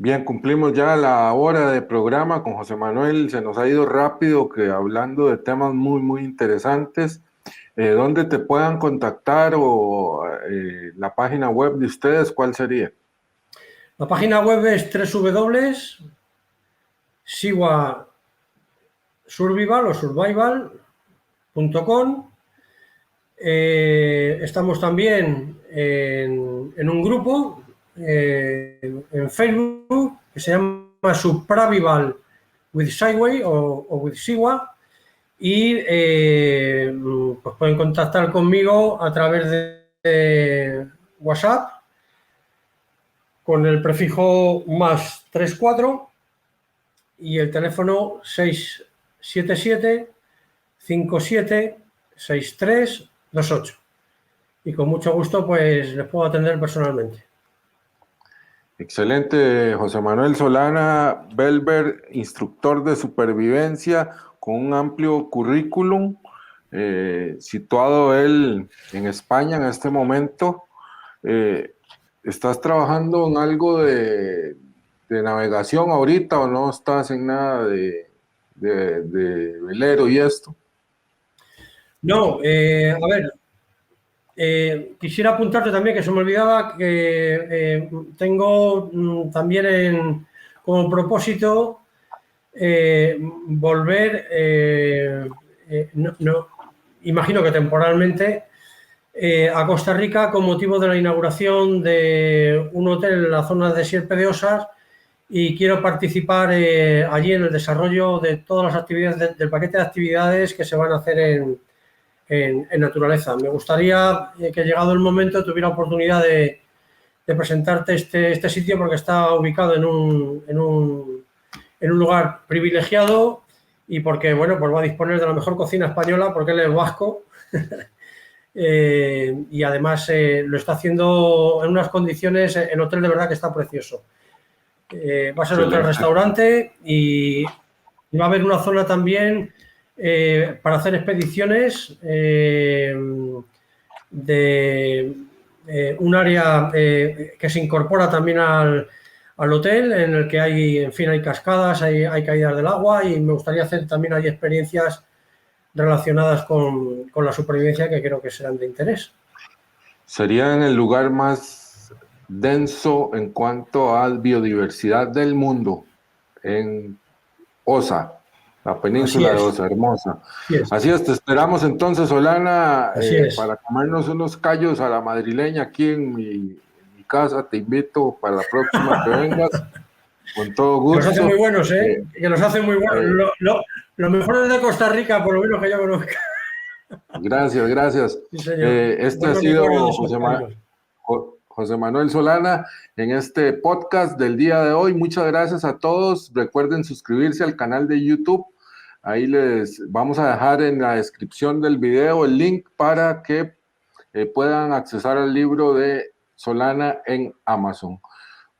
Bien, cumplimos ya la hora de programa con José Manuel. Se nos ha ido rápido que hablando de temas muy, muy interesantes. ¿Dónde te puedan contactar o la página web de ustedes, cuál sería? La página web es www.siwasurvival.com. Estamos también en un grupo en Facebook que se llama Supravival with Sideway o with Siwa, y pues pueden contactar conmigo a través de WhatsApp con el prefijo +34 y el teléfono 677 57 6328. Y con mucho gusto pues les puedo atender personalmente. Excelente, José Manuel Solana Belver, instructor de supervivencia con un amplio currículum, situado él en España en este momento. ¿Estás trabajando en algo de navegación ahorita o no estás en nada de velero y esto? No, a ver, quisiera apuntarte también, que se me olvidaba, que tengo también como propósito volver, imagino que temporalmente, a Costa Rica con motivo de la inauguración de un hotel en la zona de Sierpe de Osas, y quiero participar allí en el desarrollo de todas las actividades del paquete de actividades que se van a hacer en naturaleza. Me gustaría que, llegado el momento, tuviera oportunidad de presentarte este sitio, porque está ubicado en un lugar privilegiado y porque, bueno, pues va a disponer de la mejor cocina española, porque él es vasco. Y además lo está haciendo en unas condiciones, el hotel de verdad que está precioso. Va a ser un hotel-restaurante y va a haber una zona también para hacer expediciones de un área que se incorpora también al hotel, en el que hay, en fin, hay cascadas, hay caídas del agua, y me gustaría hacer también ahí experiencias relacionadas con la supervivencia, que creo que serán de interés. Sería en el lugar más denso en cuanto a biodiversidad del mundo, en Osa, la península de Osa, hermosa. Así es, te esperamos entonces, Solana, para comernos unos callos a la madrileña aquí en mi casa. Te invito para la próxima que vengas, con todo gusto. Que los hacen muy buenos, que los hacen muy buenos. Lo mejor es de Costa Rica, por lo menos que yo conozca. Gracias, gracias. Sí, señor. Este ha sido José Manuel Solana en este podcast del día de hoy. Muchas gracias a todos. Recuerden suscribirse al canal de YouTube. Ahí les vamos a dejar en la descripción del video el link para que puedan accesar al libro de Solana en Amazon.